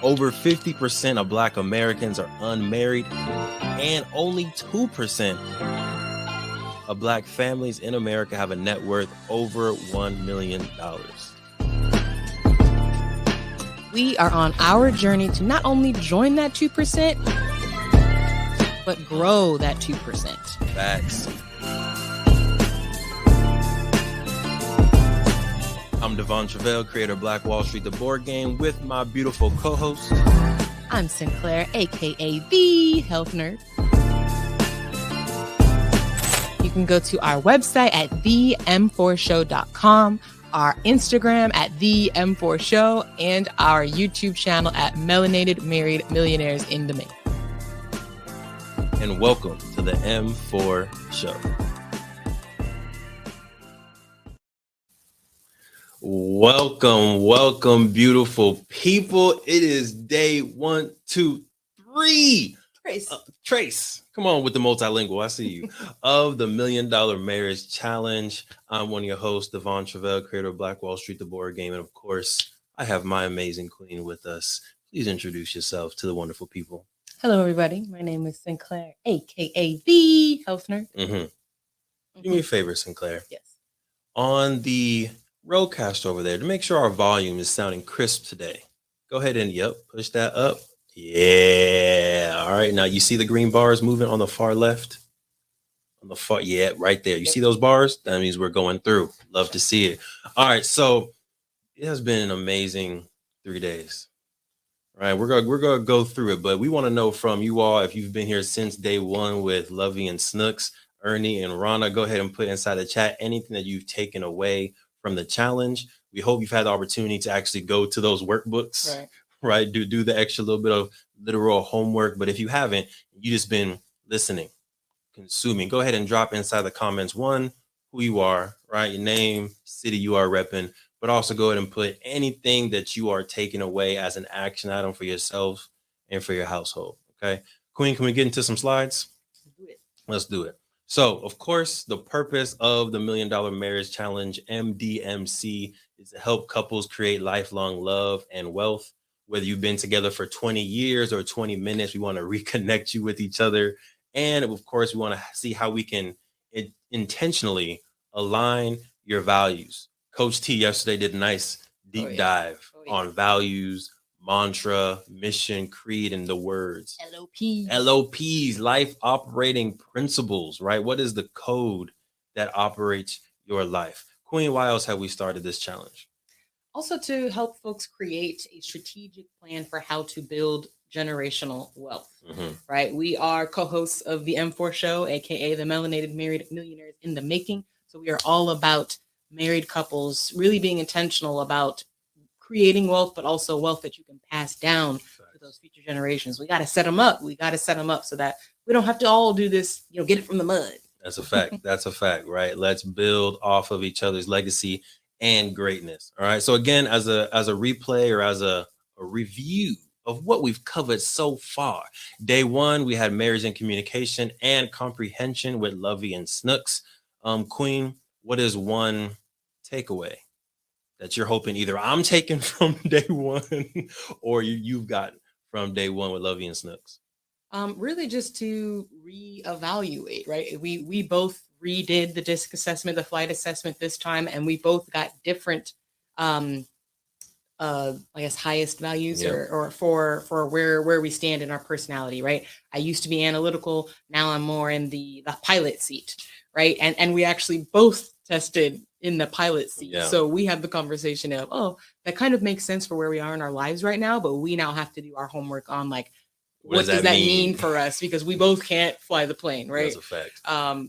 Over 50% of Black Americans are unmarried, and only 2% of Black families in America have a net worth over $1 million. We are on our journey to not only join that 2%, but grow that 2%. Facts. I'm Truvel, creator of Black Wall Street, the board game, with my beautiful co-host. I'm Sinclair, aka the Health Nerd. You can go to our website at them4show.com, our Instagram at them4show, and our YouTube channel at Melanated Married Millionaires in the Making. And welcome to the M4 Show. Welcome, beautiful people. It is day 1, 2, 3. Trace, come on with the multilingual. I see you. Of the $1 Million Marriage Challenge. I'm one of your hosts, Truvel, creator of Black Wall Street, the board game. And of course, I have my amazing queen with us. Please introduce yourself to the wonderful people. Hello, everybody. My name is Sinclair, aka the Health Nerd. Do me a favor, Sinclair. Yes. On the roadcast over there, to make sure our volume is sounding crisp today, go ahead and push that up. Yeah. All right. Now you see the green bars moving on the far left. On the far, right there. You see those bars? That means we're going through. Love to see it. All right. So it has been an amazing 3 days. Right. We're gonna go through it, but we want to know from you all, if you've been here since day one with Lovey and Snooks, Ernie and Rana, go ahead and put inside the chat anything that you've taken away from the challenge. We hope you've had the opportunity to actually go to those workbooks, right? Do the extra little bit of literal homework. But if you haven't, you just been listening, consuming, go ahead and drop inside the comments, who you are, right? Your name, city you are repping, but also go ahead and put anything that you are taking away as an action item for yourself and for your household. Okay. Queen, can we get into some slides? Let's do it. So, of course, the purpose of the $1 Million Marriage Challenge, MDMC, is to help couples create lifelong love and wealth. Whether you've been together for 20 years or 20 minutes, we want to reconnect you with each other. And, of course, we want to see how we can intentionally align your values. Coach T yesterday did a nice deep dive on values, mantra, mission, creed, and the words. LOPs, life operating principles, right? What is the code that operates your life? Queen, why else have we started this challenge? Also to help folks create a strategic plan for how to build generational wealth, right? We are co-hosts of the M4 Show, aka the Melanated Married Millionaires in the Making. So we are all about married couples really being intentional about creating wealth, but also wealth that you can pass down to those future generations. We got to set them up. So that we don't have to all do this, get it from the mud. That's a fact. That's a fact, right? Let's build off of each other's legacy and greatness. All right. So again, as a replay or as a review of what we've covered so far. Day 1, we had marriage and communication and comprehension with Lovey and Snooks. Queen, what is one takeaway that you're hoping either I'm taking from day 1 or you've gotten from day 1 with Lovey and Snooks? Really just to reevaluate, right? We both redid the DISC assessment, the flight assessment this time, and we both got different, highest values or for where we stand in our personality, right? I used to be analytical. Now I'm more in the pilot seat, right? And we actually both tested in the pilot seat. Yeah. So we had the conversation of, that kind of makes sense for where we are in our lives right now, but we now have to do our homework on what does that mean for us? Because we both can't fly the plane, right? That's a fact.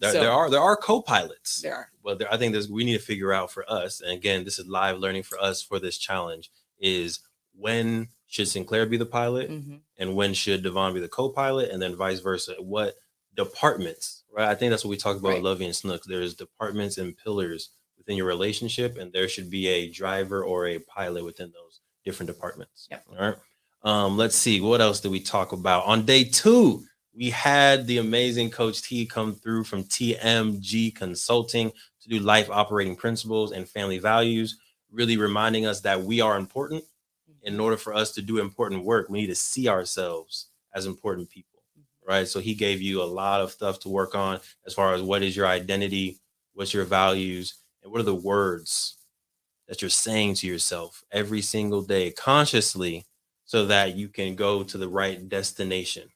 There are co-pilots. There are. But I think we need to figure out for us, and again, this is live learning for us for this challenge, is when should Sinclair be the pilot and when should Devon be the co-pilot, and then vice versa. What departments, right? I think that's what we talked about with Lovey and Snooks. There's departments and pillars within your relationship, and there should be a driver or a pilot within those different departments. Yep. All right. Let's see. What else did we talk about? On day 2, we had the amazing Coach T come through from TMG Consulting to do life operating principles and family values, really reminding us that we are important in order for us to do important work, we need to see ourselves as important people, right? So he gave you a lot of stuff to work on as far as what is your identity, what's your values, and what are the words that you're saying to yourself every single day consciously so that you can go to the right destination,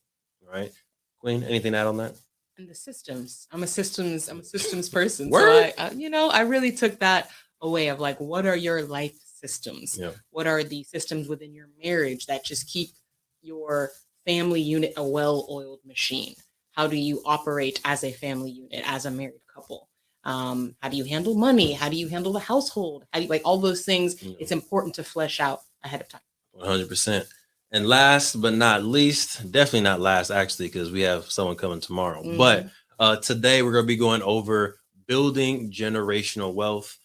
right? Queen, anything to add on that? And the systems. I'm a systems person. Word? So I really took that away of like, what are your life systems? Yeah. What are the systems within your marriage that just keep your family unit a well-oiled machine? How do you operate as a family unit, as a married couple? How do you handle money? How do you handle the household? How do you, like, all those things? Yeah. It's important to flesh out ahead of time. 100%. And last but not least, definitely not last, actually, because we have someone coming tomorrow. Mhm. But today we're going to be going over building generational wealth.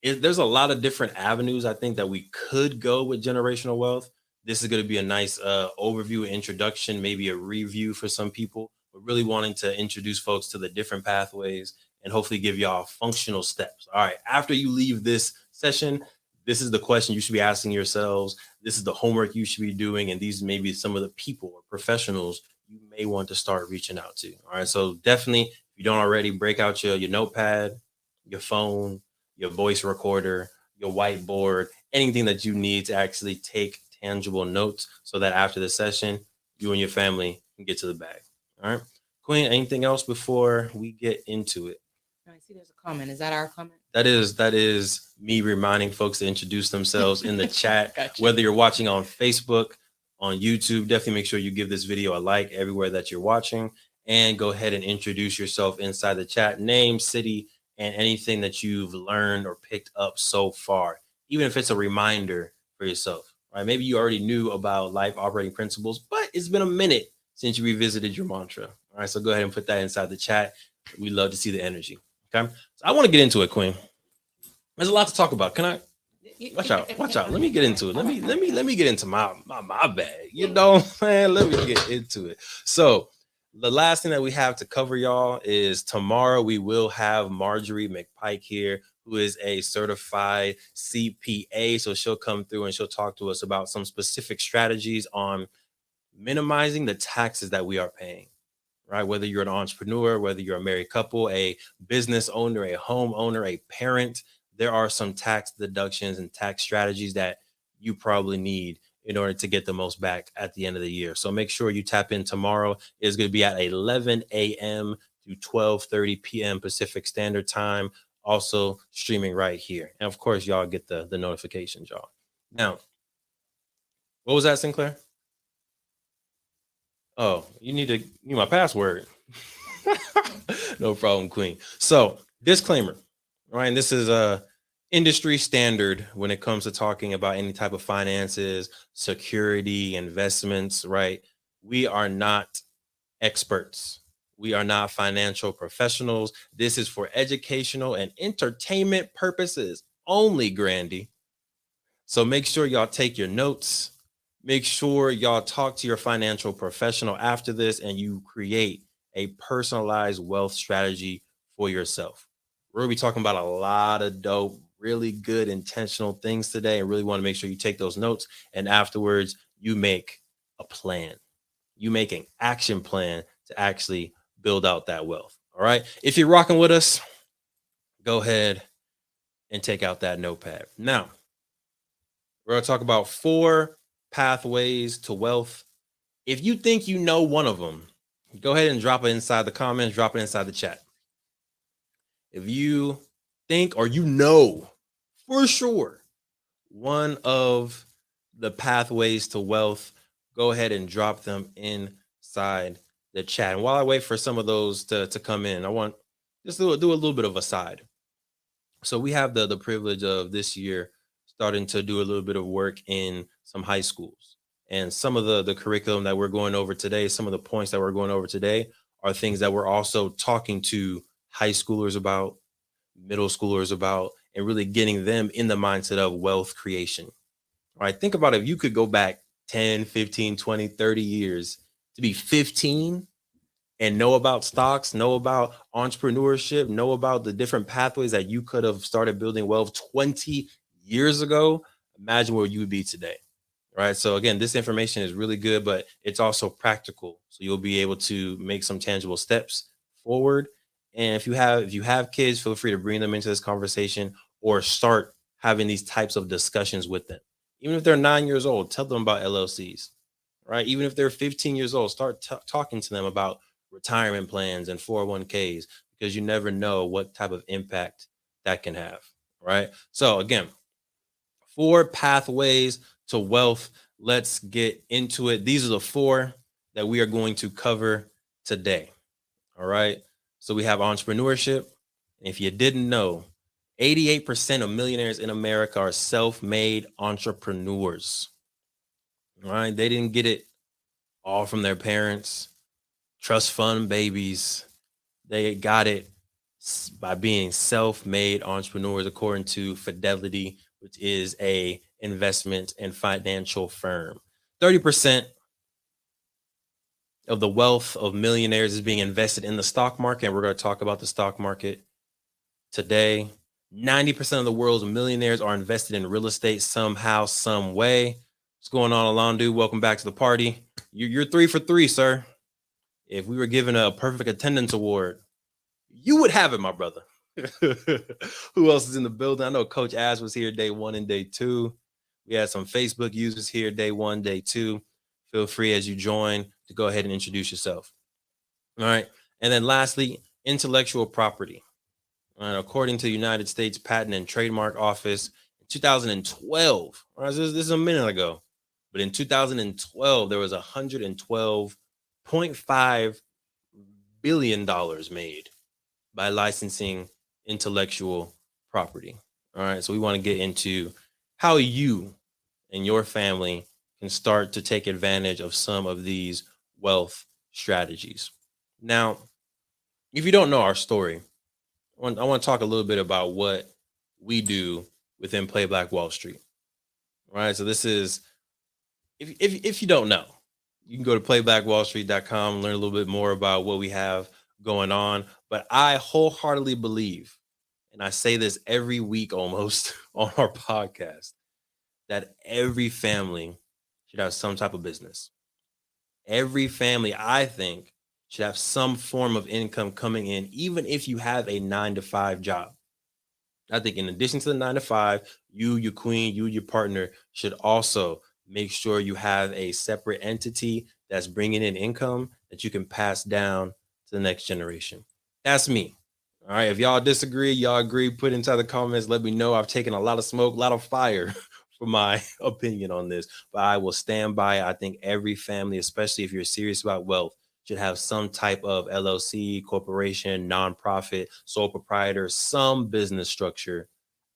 There's a lot of different avenues I think that we could go with generational wealth. This is going to be a nice overview, introduction, maybe a review for some people, but really wanting to introduce folks to the different pathways and hopefully give y'all functional steps. All right, after you leave this session, this is the question you should be asking yourselves. This is the homework you should be doing. And these may be some of the people or professionals you may want to start reaching out to. All right, so definitely, if you don't already, break out your notepad, your phone, your voice recorder, your whiteboard, anything that you need to actually take tangible notes so that after the session, you and your family can get to the bag. All right. Queen, anything else before we get into it? I see there's a comment. Is that our comment? That is me reminding folks to introduce themselves in the chat. Gotcha. Whether you're watching on Facebook, on YouTube, definitely make sure you give this video a like everywhere that you're watching, and go ahead and introduce yourself inside the chat, name, city, and anything that you've learned or picked up so far, even if it's a reminder for yourself, right? Maybe you already knew about life operating principles, but it's been a minute since you revisited your mantra. All right, so go ahead and put that inside the chat. We love to see the energy. Okay, so I want to get into it, Queen. There's a lot to talk about. Can I? Watch out. Let me get into it. Let me get into my bag. You know what I'm saying? Let me get into it. So the last thing that we have to cover, y'all, is tomorrow we will have Marjorie McPike here, who is a certified CPA. So she'll come through and she'll talk to us about some specific strategies on minimizing the taxes that we are paying, right? Whether you're an entrepreneur, whether you're a married couple, a business owner, a homeowner, a parent, there are some tax deductions and tax strategies that you probably need in order to get the most back at the end of the year. So make sure you tap in tomorrow. It's going to be at 11 a.m. to 12:30 p.m. Pacific Standard Time, also streaming right here. And of course, y'all get the notifications, y'all. Now, what was that, Sinclair? Oh, you need my password. No problem, Queen. So, disclaimer, right? And this is a industry standard when it comes to talking about any type of finances, security, investments, right? We are not experts. We are not financial professionals. This is for educational and entertainment purposes only, Grandy. So make sure y'all take your notes. Make sure y'all talk to your financial professional after this and you create a personalized wealth strategy for yourself. We're going to be talking about a lot of dope, really good, intentional things today, and really want to make sure you take those notes. And afterwards, you make a plan. You make an action plan to actually build out that wealth. All right. If you're rocking with us, go ahead and take out that notepad. Now, we're going to talk about 4 pathways to wealth. If you think you know one of them, go ahead and drop it inside the comments, drop it inside the chat. If you think or you know for sure one of the pathways to wealth, go ahead and drop them inside the chat. And while I wait for some of those to come in, I want just do a little bit of a side. So we have the privilege of this year starting to do a little bit of work in some high schools. And some of the curriculum that we're going over today, some of the points that we're going over today are things that we're also talking to high schoolers about, middle schoolers about, and really getting them in the mindset of wealth creation. All right, think about if you could go back 10, 15, 20, 30 years to be 15 and know about stocks, know about entrepreneurship, know about the different pathways that you could have started building wealth 20 years ago. Imagine where you would be today. right? So again, this information is really good, but it's also practical. So you'll be able to make some tangible steps forward. And if you have kids, feel free to bring them into this conversation or start having these types of discussions with them. Even if they're 9 years old, tell them about LLCs, right? Even if they're 15 years old, start talking to them about retirement plans and 401ks, because you never know what type of impact that can have, right? So again, 4 pathways to wealth. Let's get into it. These are the 4 that we are going to cover today. All right. So we have entrepreneurship. If you didn't know, 88% of millionaires in America are self-made entrepreneurs. All right. They didn't get it all from their parents, trust fund babies. They got it by being self-made entrepreneurs, according to Fidelity, which is a investment and financial firm. 30% of the wealth of millionaires is being invested in the stock market, and we're going to talk about the stock market today. 90% of the world's millionaires are invested in real estate somehow, some way. What's going on, Alondu? Welcome back to the party. You're 3 for 3, sir. If we were given a perfect attendance award, you would have it, my brother. Who else is in the building? I know Coach Ash was here day 1 and day 2. We had some Facebook users here day 1, day 2. Feel free as you join to go ahead and introduce yourself. All right. And then lastly, intellectual property. According to the United States Patent and Trademark Office, in 2012, this is a minute ago, but in 2012, there was $112.5 billion made by licensing intellectual property. All right. So we want to get into how you and your family can start to take advantage of some of these wealth strategies. Now, if you don't know our story, I want to talk a little bit about what we do within Play Black Wall Street. All right. So this is, if you don't know, you can go to playblackwallstreet.com, learn a little bit more about what we have going on. But I wholeheartedly believe, and I say this every week almost on our podcast, that every family should have some type of business. Every family, I think, should have some form of income coming in, even if you have a 9-to-5 job. I think in addition to the 9-to-5, you, your queen, you, your partner should also make sure you have a separate entity that's bringing in income that you can pass down to the next generation. That's me. All right. If y'all disagree, y'all agree, put inside the comments. Let me know. I've taken a lot of smoke, a lot of fire for my opinion on this, but I will stand by it. I think every family, especially if you're serious about wealth, should have some type of LLC, corporation, nonprofit, sole proprietor, some business structure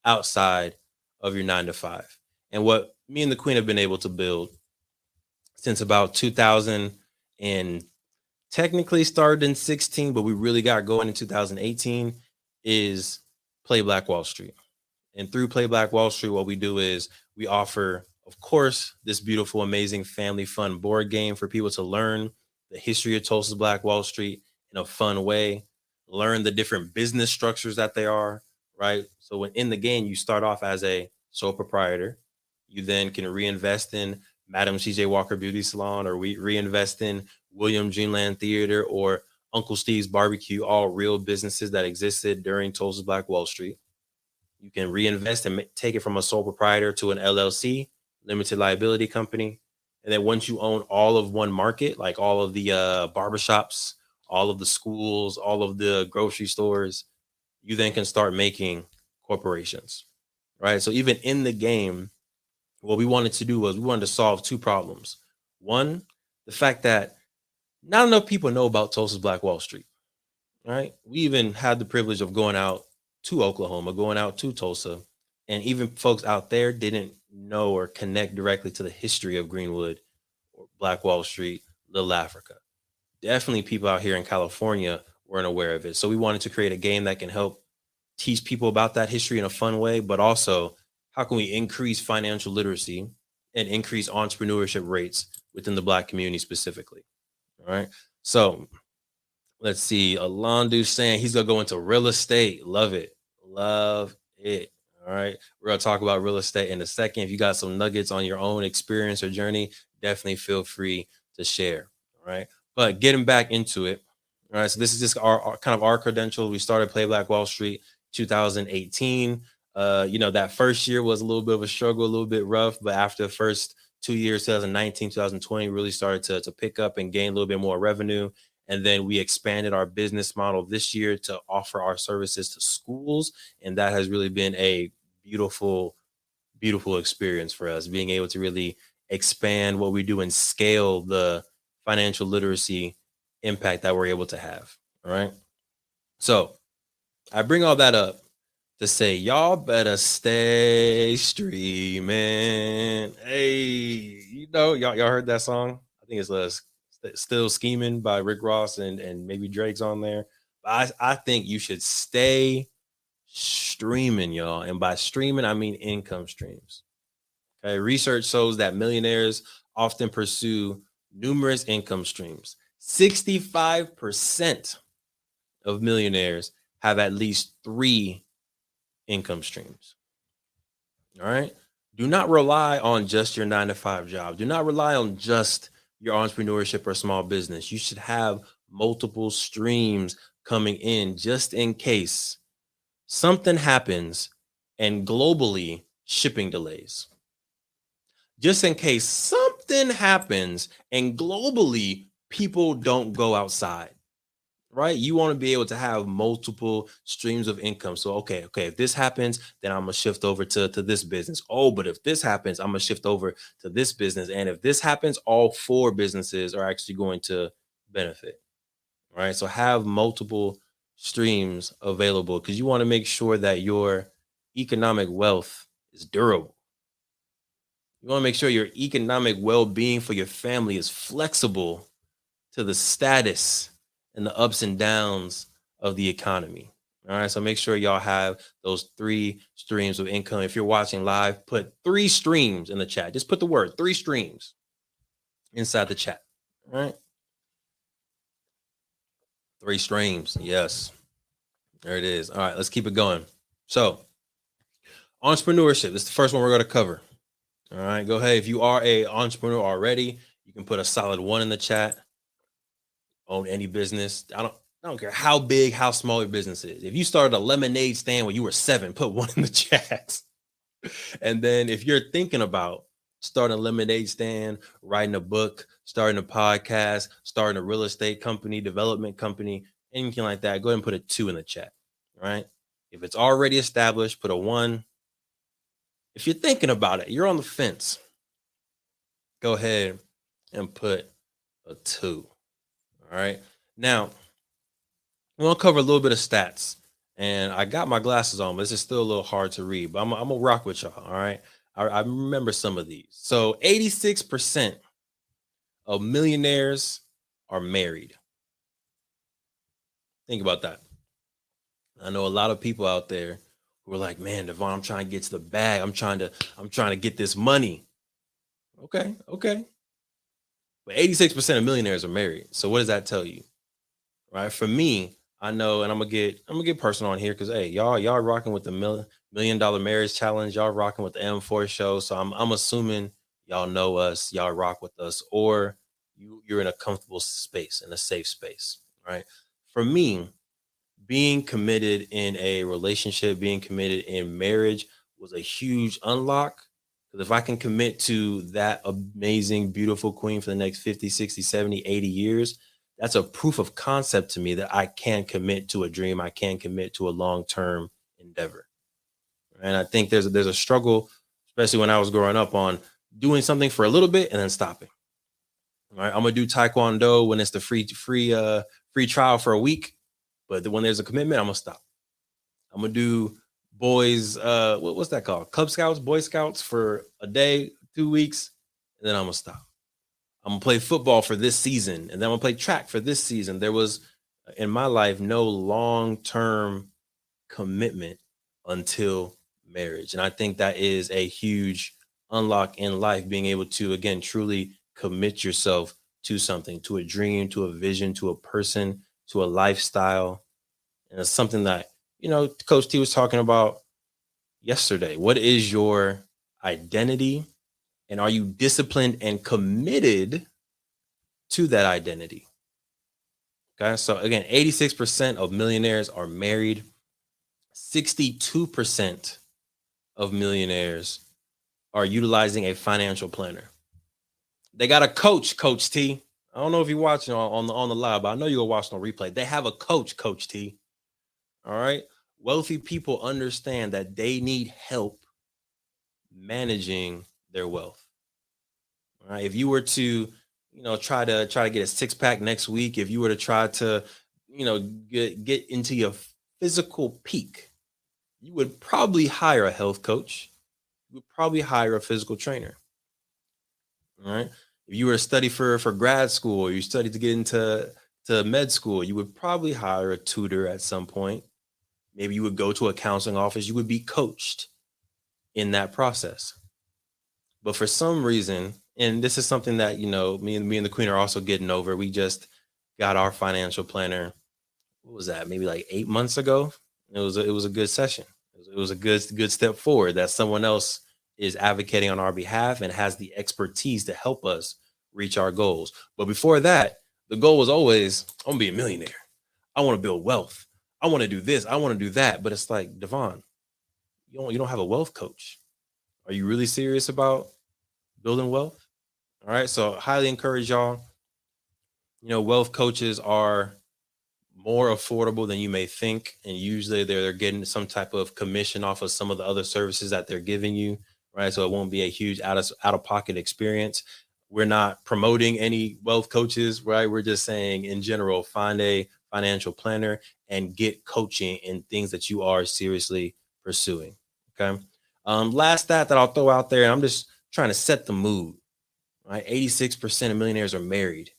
outside of your 9-to-5. And what me and the queen have been able to build since about 2000, and technically started in 16, but we really got going in 2018, is Play Black Wall Street. And through Play Black Wall Street, what we do is we offer, of course, this beautiful, amazing family fun board game for people to learn the history of Tulsa Black Wall Street in a fun way, learn the different business structures that they are, right? So when in the game, you start off as a sole proprietor. You then can reinvest in Madam CJ Walker Beauty Salon, or we reinvest in William Dreamland Theater or Uncle Steve's Barbecue, all real businesses that existed during Tulsa Black Wall Street. You can reinvest and take it from a sole proprietor to an LLC, limited liability company. And then once you own all of one market, like all of the barbershops, all of the schools, all of the grocery stores, you then can start making corporations, right? So even in the game, what we wanted to do was we wanted to solve 2 problems. One, the fact that not enough people know about Tulsa's Black Wall Street, right? We even had the privilege of going out to Oklahoma, going out to Tulsa, and even folks out there didn't know or connect directly to the history of Greenwood or Black Wall Street, Little Africa. Definitely people out here in California weren't aware of it. So we wanted to create a game that can help teach people about that history in a fun way, but also how can we increase financial literacy and increase entrepreneurship rates within the Black community specifically. All right. So let's see. Alondu saying he's going to go into real estate. Love it. Love it. All right. We're going to talk about real estate in a second. If you got some nuggets on your own experience or journey, definitely feel free to share. All right. But getting back into it. All right. So this is just our kind of our credentials. We started Play Black Wall Street 2018. That first year was a little bit of a struggle, a little bit rough. But after the first 2 years, 2019, 2020, really started to pick up and gain a little bit more revenue. And then we expanded our business model this year to offer our services to schools. And that has really been a beautiful, beautiful experience for us, being able to really expand what we do and scale the financial literacy impact that we're able to have. All right. So I bring all that up to say, y'all better stay streaming. Hey, y'all heard that song? I think it's Still Scheming by Rick Ross and maybe Drake's on there. But I think you should stay streaming, y'all. And by streaming, I mean income streams. Okay. Research shows that millionaires often pursue numerous income streams. 65% of millionaires have at least 3 income streams. All right. Do not rely on just your 9-to-5 job. Do not rely on just your entrepreneurship or small business. You should have multiple streams coming in just in case something happens and globally shipping delays. Just in case something happens and globally people don't go outside. Right? You want to be able to have multiple streams of income. So, okay, if this happens, then I'm going to shift over to this business. Oh, but if this happens, I'm going to shift over to this business. And if this happens, all 4 businesses are actually going to benefit. Right? So have multiple streams available because you want to make sure that your economic wealth is durable. You want to make sure your economic well-being for your family is flexible to the status and the ups and downs of the economy. All right. So make sure y'all have those 3 streams of income. If you're watching live, put 3 streams in the chat. Just put the word 3 streams inside the chat. All right. 3 streams. Yes. There it is. All right. Let's keep it going. So entrepreneurship. This is the first one we're going to cover. All right. Go ahead. If you are a entrepreneur already, you can put a solid 1 in the chat. Own any business. I don't care how big, how small your business is. If you started a lemonade stand when you were 7, put 1 in the chat. And then if you're thinking about starting a lemonade stand, writing a book, starting a podcast, starting a real estate company, development company, anything like that, go ahead and put a 2 in the chat. All right. If it's already established, put a 1. If you're thinking about it, you're on the fence, go ahead and put a 2. All right. Now, I'm going to cover a little bit of stats. And I got my glasses on, but this is still a little hard to read. But I'm going to rock with y'all. All right. I remember some of these. So 86% of millionaires are married. Think about that. I know a lot of people out there who are like, man, Devon, I'm trying to get to the bag. I'm trying to get this money. Okay. But 86% of millionaires are married. So what does that tell you? Right. For me, I know, and I'm gonna get personal on here because hey, y'all rocking with the $1 million marriage challenge. Y'all rocking with the M4 show. So I'm assuming y'all know us, y'all rock with us, or you're in a comfortable space, in a safe space. Right. For me, being committed in a relationship, being committed in marriage was a huge unlock. Because if I can commit to that amazing, beautiful queen for the next 50, 60, 70, 80 years, that's a proof of concept to me that I can commit to a dream. I can commit to a long-term endeavor. And I think there's a struggle, especially when I was growing up, on doing something for a little bit and then stopping. All right. I'm going to do Taekwondo when it's the free trial for a week. But when there's a commitment, I'm going to stop. I'm going to do boys, what's that called? Cub Scouts, Boy Scouts for a day, 2 weeks, and then I'm going to stop. I'm going to play football for this season, and then I'm going to play track for this season. There was, in my life, no long-term commitment until marriage. And I think that is a huge unlock in life, being able to, again, truly commit yourself to something, to a dream, to a vision, to a person, to a lifestyle. And it's something that, Coach T was talking about yesterday? What is your identity? And are you disciplined and committed to that identity? Okay. So again, 86% of millionaires are married. 62% of millionaires are utilizing a financial planner. They got a coach, Coach T. I don't know if you're watching on the live, but I know you'll watch on replay. They have a coach, Coach T. All right. Wealthy people understand that they need help managing their wealth. All right. If you were to, try to get a six pack next week, if you were to try to, get into your physical peak, you would probably hire a health coach. You would probably hire a physical trainer. All right. If you were to study for grad school, or you studied to get into med school, you would probably hire a tutor at some point. Maybe you would go to a counseling office. You would be coached in that process. But for some reason, and this is something that, me and the Queen are also getting over. We just got our financial planner. What was that? Maybe like 8 months ago. It was a good session. It was a good step forward that someone else is advocating on our behalf and has the expertise to help us reach our goals. But before that, the goal was always, I'm gonna be a millionaire. I want to build wealth. I want to do this. I want to do that. But it's like, Devon, you don't have a wealth coach. Are you really serious about building wealth? All right. So highly encourage y'all. Wealth coaches are more affordable than you may think. And usually they're getting some type of commission off of some of the other services that they're giving you. Right. So it won't be a huge out of pocket experience. We're not promoting any wealth coaches, right? We're just saying in general, find a financial planner and get coaching in things that you are seriously pursuing. Okay. Last that I'll throw out there, and I'm just trying to set the mood. Right. 86% of millionaires are married.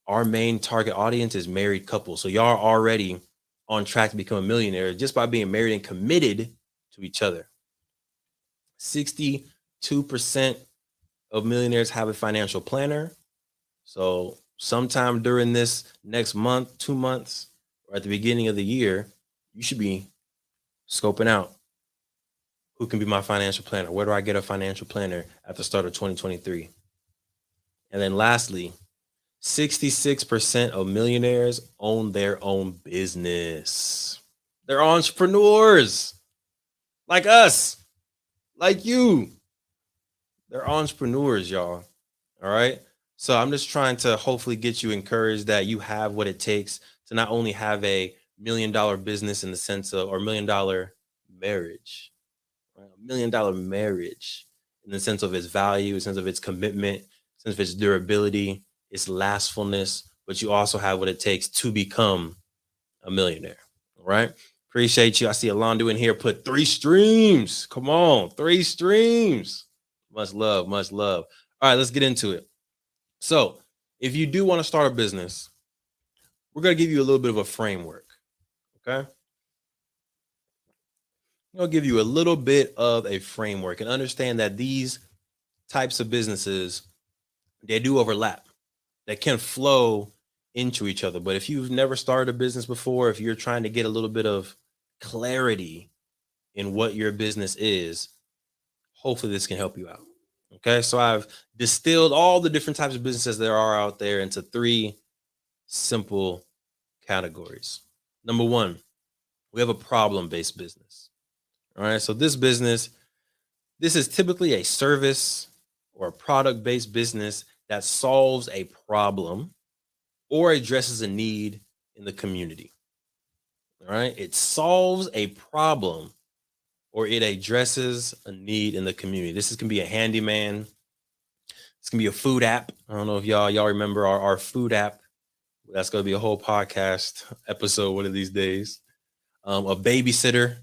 Our main target audience is married couples. So y'all are already on track to become a millionaire just by being married and committed to each other. 62% of millionaires have a financial planner. So sometime during this next month, 2 months, or at the beginning of the year, you should be scoping out who can be my financial planner. Where do I get a financial planner at the start of 2023? And then lastly, 66% of millionaires own their own business. They're entrepreneurs like us, like you. They're entrepreneurs, y'all. All right. So I'm just trying to hopefully get you encouraged that you have what it takes to not only have a $1 million business in the sense of, or $1 million marriage, right? $1 million marriage in the sense of its value, in the sense of its commitment, in the sense of its durability, its lastfulness, but you also have what it takes to become a millionaire. All right. Appreciate you. I see Alondu in here put 3 streams. Come on, 3 streams. Much love, much love. All right, let's get into it. So if you do want to start a business, we're going to give you a little bit of a framework. Okay. I'll give you a little bit of a framework and understand that these types of businesses, they do overlap. They can flow into each other. But if you've never started a business before, if you're trying to get a little bit of clarity in what your business is, hopefully this can help you out. Okay. So I've distilled all the different types of businesses there are out there into 3 simple categories. Number 1, we have a problem-based business. All right. So this is typically a service or a product-based business that solves a problem or addresses a need in the community. All right. It solves a problem or it addresses a need in the community. This can be a handyman. This can be a food app. I don't know if y'all remember our food app. That's going to be a whole podcast episode one of these days. A babysitter,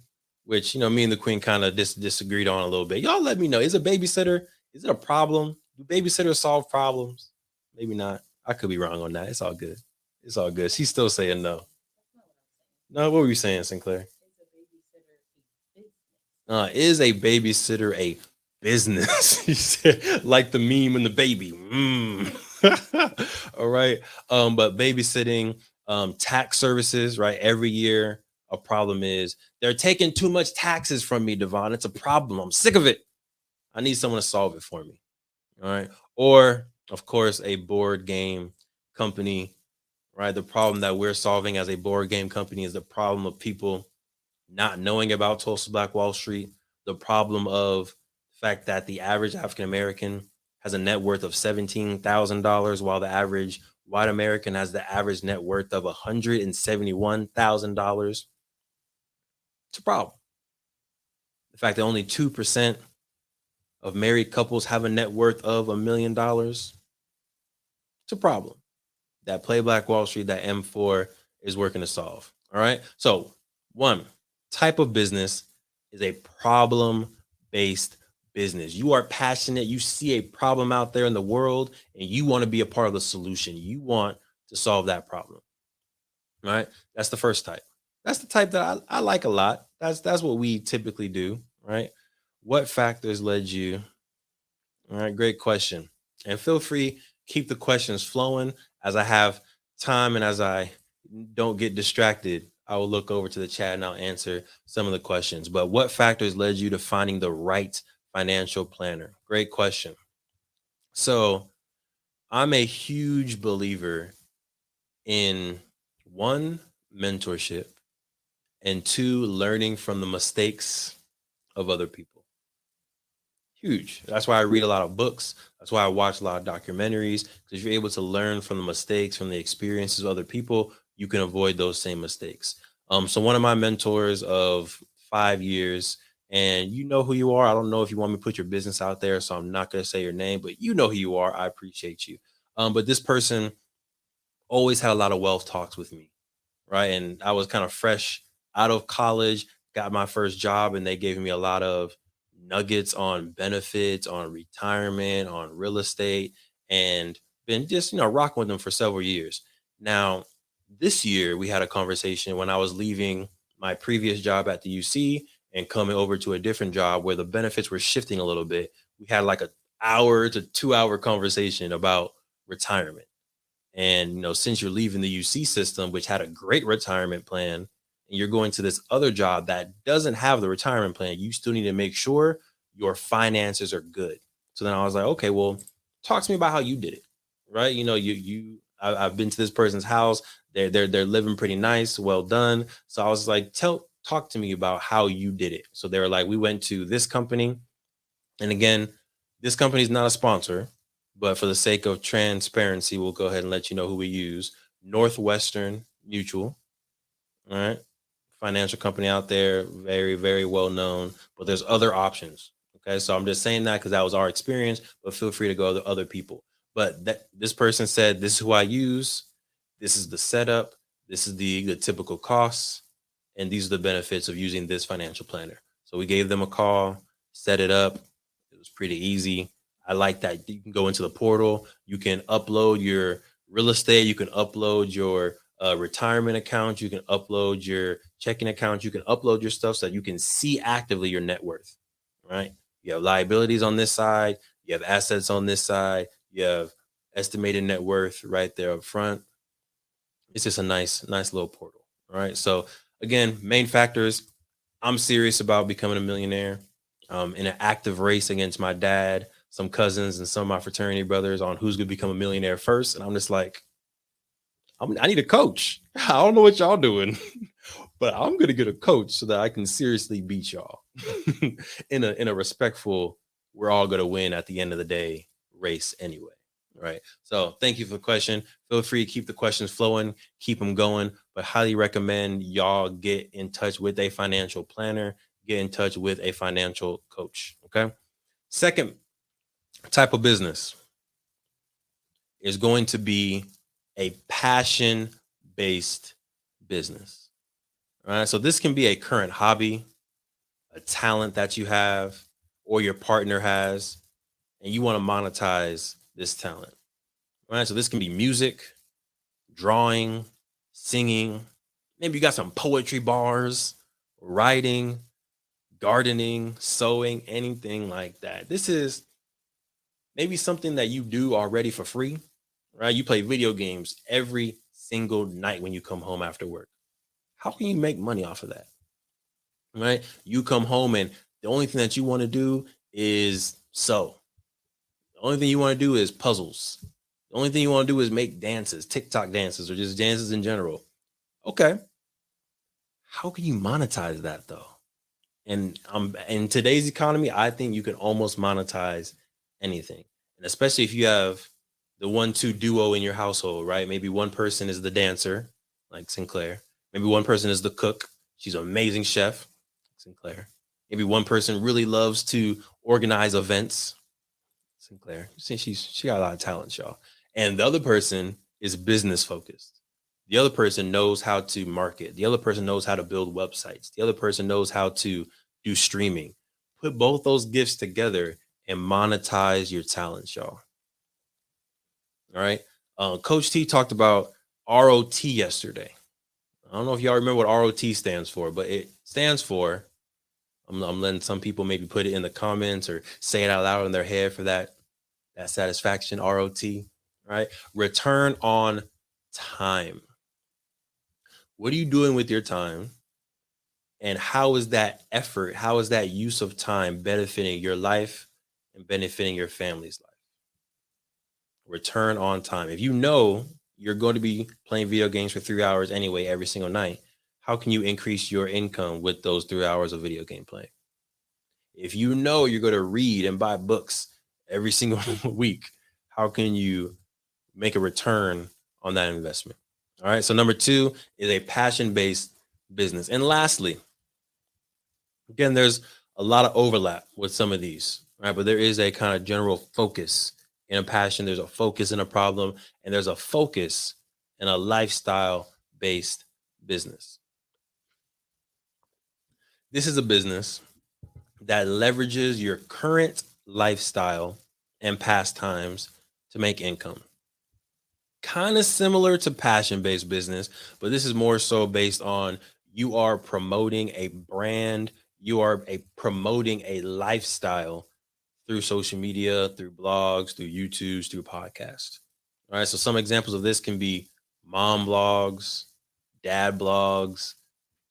which, me and the Queen kind of disagreed on a little bit. Y'all let me know. Is a babysitter, is it a problem? Do babysitters solve problems? Maybe not. I could be wrong on that. It's all good. It's all good. She's still saying no. No, what were you saying, Sinclair? Is a babysitter a business? He said, like the meme and the baby. All right. But babysitting, tax services, right? Every year, A problem is they're taking too much taxes from me, Devon. It's a problem. I'm sick of it. I need someone to solve it for me. All right. Or, of course, a board game company, right? The problem that we're solving as a board game company is the problem of people not knowing about Tulsa Black Wall Street, the problem of the fact that the average African American has a net worth of $17,000, while the average white American has the average net worth of $171,000. It's a problem. The fact that only 2% of married couples have a net worth of $1 million. It's a problem that Play Black Wall Street, that M4 is working to solve. All right. So, one type of business is a problem-based business. You are passionate. You see a problem out there in the world and you want to be a part of the solution. You want to solve that problem. All right. That's the first type. That's the type that I like a lot. That's what we typically do. Right. What factors led you? All right. Great question. And feel free, keep the questions flowing as I have time and as I don't get distracted. I will look over to the chat and I'll answer some of the questions. But what factors led you to finding the right financial planner? Great question. So I'm a huge believer in one, mentorship, and two, learning from the mistakes of other people. Huge. That's why I read a lot of books. That's why I watch a lot of documentaries, because you're able to learn from the mistakes, from the experiences of other people. You can avoid those same mistakes. So one of my mentors of 5 years, and you know who you are. I don't know if you want me to put your business out there, so I'm not going to say your name, but you know who you are. I appreciate you. But this person always had a lot of wealth talks with me, right? And I was kind of fresh out of college, got my first job, and they gave me a lot of nuggets on benefits, on retirement, on real estate, and been just, rocking with them for several years. Now, this year we had a conversation when I was leaving my previous job at the UC and coming over to a different job where the benefits were shifting a little bit. We had like an hour to 2 hour conversation about retirement. And since you're leaving the UC system, which had a great retirement plan, and you're going to this other job that doesn't have the retirement plan, you still need to make sure your finances are good. So then I was like, okay, well, talk to me about how you did it, right? I've been to this person's house. They're living pretty nice, well done. So I was like, talk to me about how you did it. So they were like, we went to this company, and again, this company is not a sponsor, but for the sake of transparency, we'll go ahead and let you know who we use. Northwestern Mutual, all right? Financial company out there, very, very well known, but there's other options. Okay. So I'm just saying that because that was our experience, but feel free to go to other people. But this person said, this is who I use. This is the setup. This is the typical costs. And these are the benefits of using this financial planner. So we gave them a call, set it up. It was pretty easy. I like that you can go into the portal. You can upload your real estate. You can upload your retirement account. You can upload your checking account. You can upload your stuff so that you can see actively your net worth, right? You have liabilities on this side. You have assets on this side. You have estimated net worth right there up front. It's just a nice little portal, right? So again, main factors. I'm serious about becoming a millionaire. In an active race against my dad, some cousins, and some of my fraternity brothers on who's going to become a millionaire first. And I'm just like, I need a coach. I don't know what y'all doing, but I'm going to get a coach so that I can seriously beat y'all in a respectful, we're all going to win at the end of the day race anyway. Right. So thank you for the question. Feel free to keep the questions flowing, keep them going, but highly recommend y'all get in touch with a financial planner, get in touch with a financial coach. Okay. Second type of business is going to be a passion-based business. All right. So this can be a current hobby, a talent that you have, or your partner has, and you want to monetize this talent. All right. So this can be music, drawing, singing. Maybe you got some poetry bars, writing, gardening, sewing, anything like that. This is maybe something that you do already for free, right? You play video games every single night when you come home after work. How can you make money off of that? Right? You come home and the only thing that you want to do is sew. The only thing you want to do is puzzles. The only thing you want to do is make dances, TikTok dances, or just dances in general. Okay. How can you monetize that though? And in today's economy, I think you can almost monetize anything. And especially if you have the 1-2 duo in your household, right? Maybe one person is the dancer, like Sinclair. Maybe one person is the cook. She's an amazing chef, Sinclair. Maybe one person really loves to organize events, Sinclair. See, she got a lot of talent, y'all. And the other person is business focused. The other person knows how to market. The other person knows how to build websites. The other person knows how to do streaming. Put both those gifts together and monetize your talents, y'all. All right. Coach T talked about ROT yesterday. I don't know if y'all remember what ROT stands for, but it stands for, I'm letting some people maybe put it in the comments or say it out loud in their head for that satisfaction, ROT, right? Return on time. What are you doing with your time? And how is that effort, how is that use of time benefiting your life and benefiting your family's life? Return on time. If you know you're going to be playing video games for 3 hours anyway, every single night, how can you increase your income with those 3 hours of video game play? If you know you're going to read and buy books every single week, how can you make a return on that investment? All right. So number 2 is a passion-based business. And lastly, again, there's a lot of overlap with some of these, right? But there is a kind of general focus in a passion. There's a focus in a problem, and there's a focus in a lifestyle-based business. This is a business that leverages your current lifestyle and pastimes to make income. Kind of similar to passion-based business, but this is more so based on you are promoting a brand, you are promoting a lifestyle through social media, through blogs, through YouTubes, through podcasts. All right. So some examples of this can be mom blogs, dad blogs.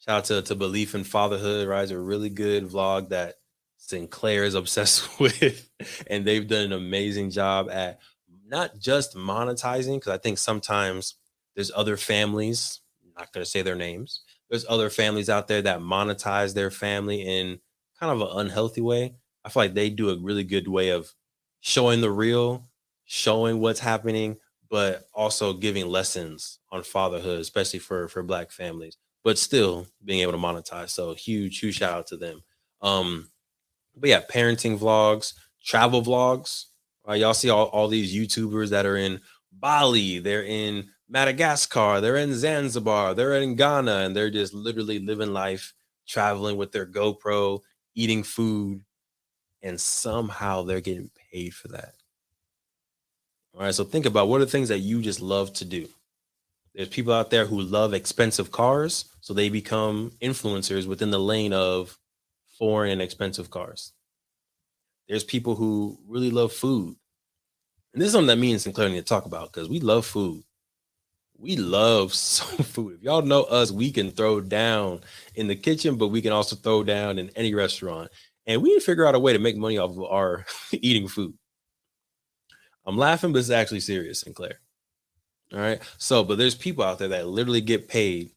Shout out to Belief in Fatherhood, right? It's a really good vlog that Sinclair is obsessed with. And they've done an amazing job at not just monetizing, because I think sometimes there's other families, I'm not going to say their names, there's other families out there that monetize their family in kind of an unhealthy way. I feel like they do a really good way of showing the real, showing what's happening, but also giving lessons on fatherhood, especially for Black families, but still being able to monetize. So huge shout out to them. But yeah, parenting vlogs, travel vlogs. Y'all see all these YouTubers that are in Bali, they're in Madagascar, they're in Zanzibar, they're in Ghana, and they're just literally living life, traveling with their GoPro, eating food, and somehow they're getting paid for that. All right, so think about what are the things that you just love to do. There's people out there who love expensive cars, so they become influencers within the lane of foreign and expensive cars. There's people who really love food. And this is something that me and Sinclair need to talk about because we love food. We love some food. If y'all know us, we can throw down in the kitchen, but we can also throw down in any restaurant. And we need to figure out a way to make money off of our eating food. I'm laughing, but it's actually serious, Sinclair. All right. So, but there's people out there that literally get paid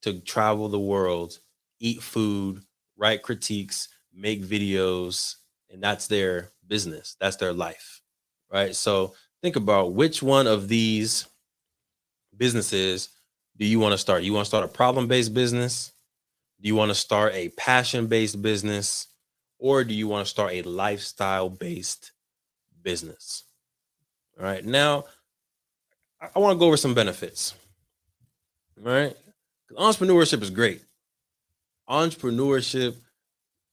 to travel the world, eat food, write critiques, make videos, and that's their business. That's their life. Right. So think about which one of these businesses do you want to start? You want to start a problem-based business? Do you want to start a passion-based business? Or do you want to start a lifestyle-based business? All right. Now, I want to go over some benefits. All right. Entrepreneurship is great. Entrepreneurship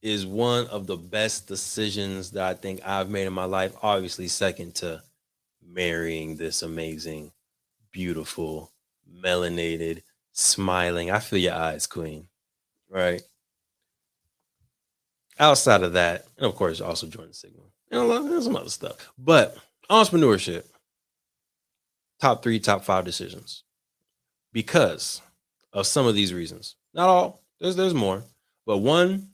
is one of the best decisions that I think I've made in my life. Obviously, second to marrying this amazing, beautiful, melanated, smiling. I feel your eyes, queen. Right. Outside of that, and of course, also join the signal. There's some other stuff. But entrepreneurship, top 3, top 5 decisions. Because of some of these reasons. Not all. There's more. But one,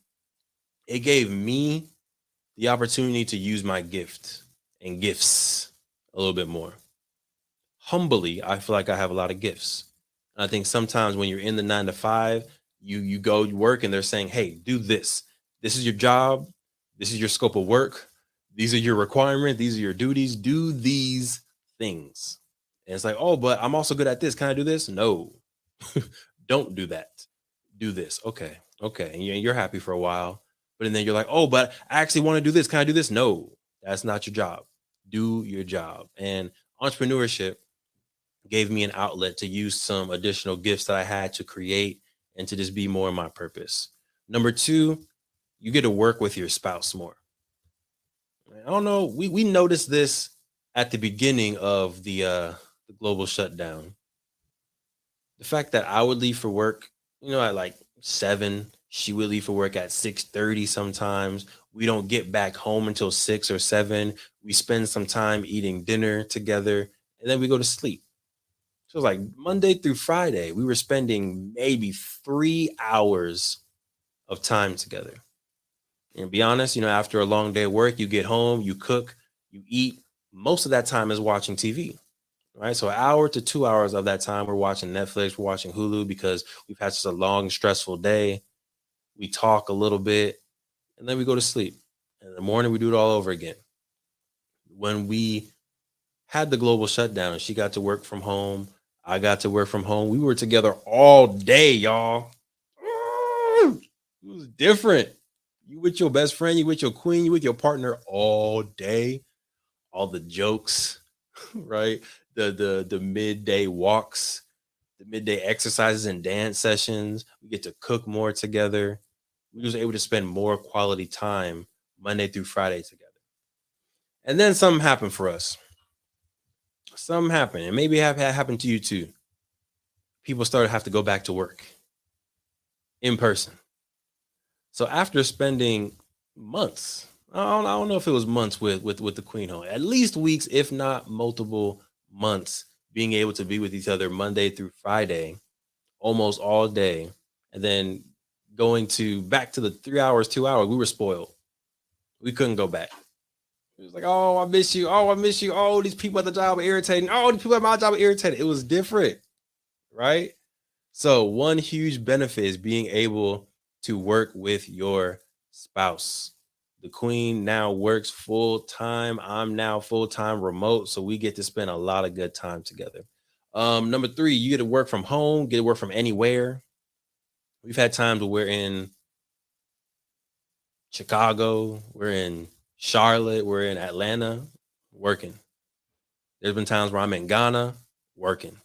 it gave me the opportunity to use my gift and gifts a little bit more. Humbly, I feel like I have a lot of gifts. And I think sometimes when you're in the 9 to 5, you go you work and they're saying, hey, do this. This is your job. This is your scope of work. These are your requirements. These are your duties. Do these things. And it's like, oh, but I'm also good at this. Can I do this? No. Don't do that. Do this. Okay. Okay. And you're happy for a while. But then you're like, oh, but I actually want to do this. Can I do this? No, that's not your job. Do your job. And entrepreneurship gave me an outlet to use some additional gifts that I had to create and to just be more in my purpose. Number two, you get to work with your spouse more. I don't know. We noticed this at the beginning of the global shutdown. The fact that I would leave for work, at like 7, she would leave for work at 6:30 sometimes. We don't get back home until 6 or 7. We spend some time eating dinner together and then we go to sleep. So it was like Monday through Friday, we were spending maybe 3 hours of time together. And to be honest, after a long day of work, you get home, you cook, you eat. Most of that time is watching TV, right? So an hour to 2 hours of that time, we're watching Netflix, we're watching Hulu because we've had such a long, stressful day. We talk a little bit and then we go to sleep. And in the morning, we do it all over again. When we had the global shutdown and she got to work from home, I got to work from home. We were together all day, y'all. It was different. You with your best friend, you with your queen, you with your partner all day. All the jokes, right? The midday walks, the midday exercises and dance sessions. We get to cook more together. We was able to spend more quality time Monday through Friday together. And then something happened for us. Something happened, and maybe have happened to you too. People started to have to go back to work in person. So after spending months, I don't know if it was months with the Queen home, at least weeks, if not multiple months, being able to be with each other Monday through Friday, almost all day, and then going to back to the 3 hours, 2 hours, we were spoiled. We couldn't go back. It was like, oh, I miss you. Oh, I miss you. Oh, these people at the job are irritating. Oh, these people at my job are irritating. It was different, right? So one huge benefit is being able to work with your spouse. The queen now works full time. I'm now full time remote. So we get to spend a lot of good time together. Number 3, you get to work from home, get to work from anywhere. We've had times where we're in Chicago, we're in Charlotte, we're in Atlanta, working. There's been times where I'm in Ghana, working.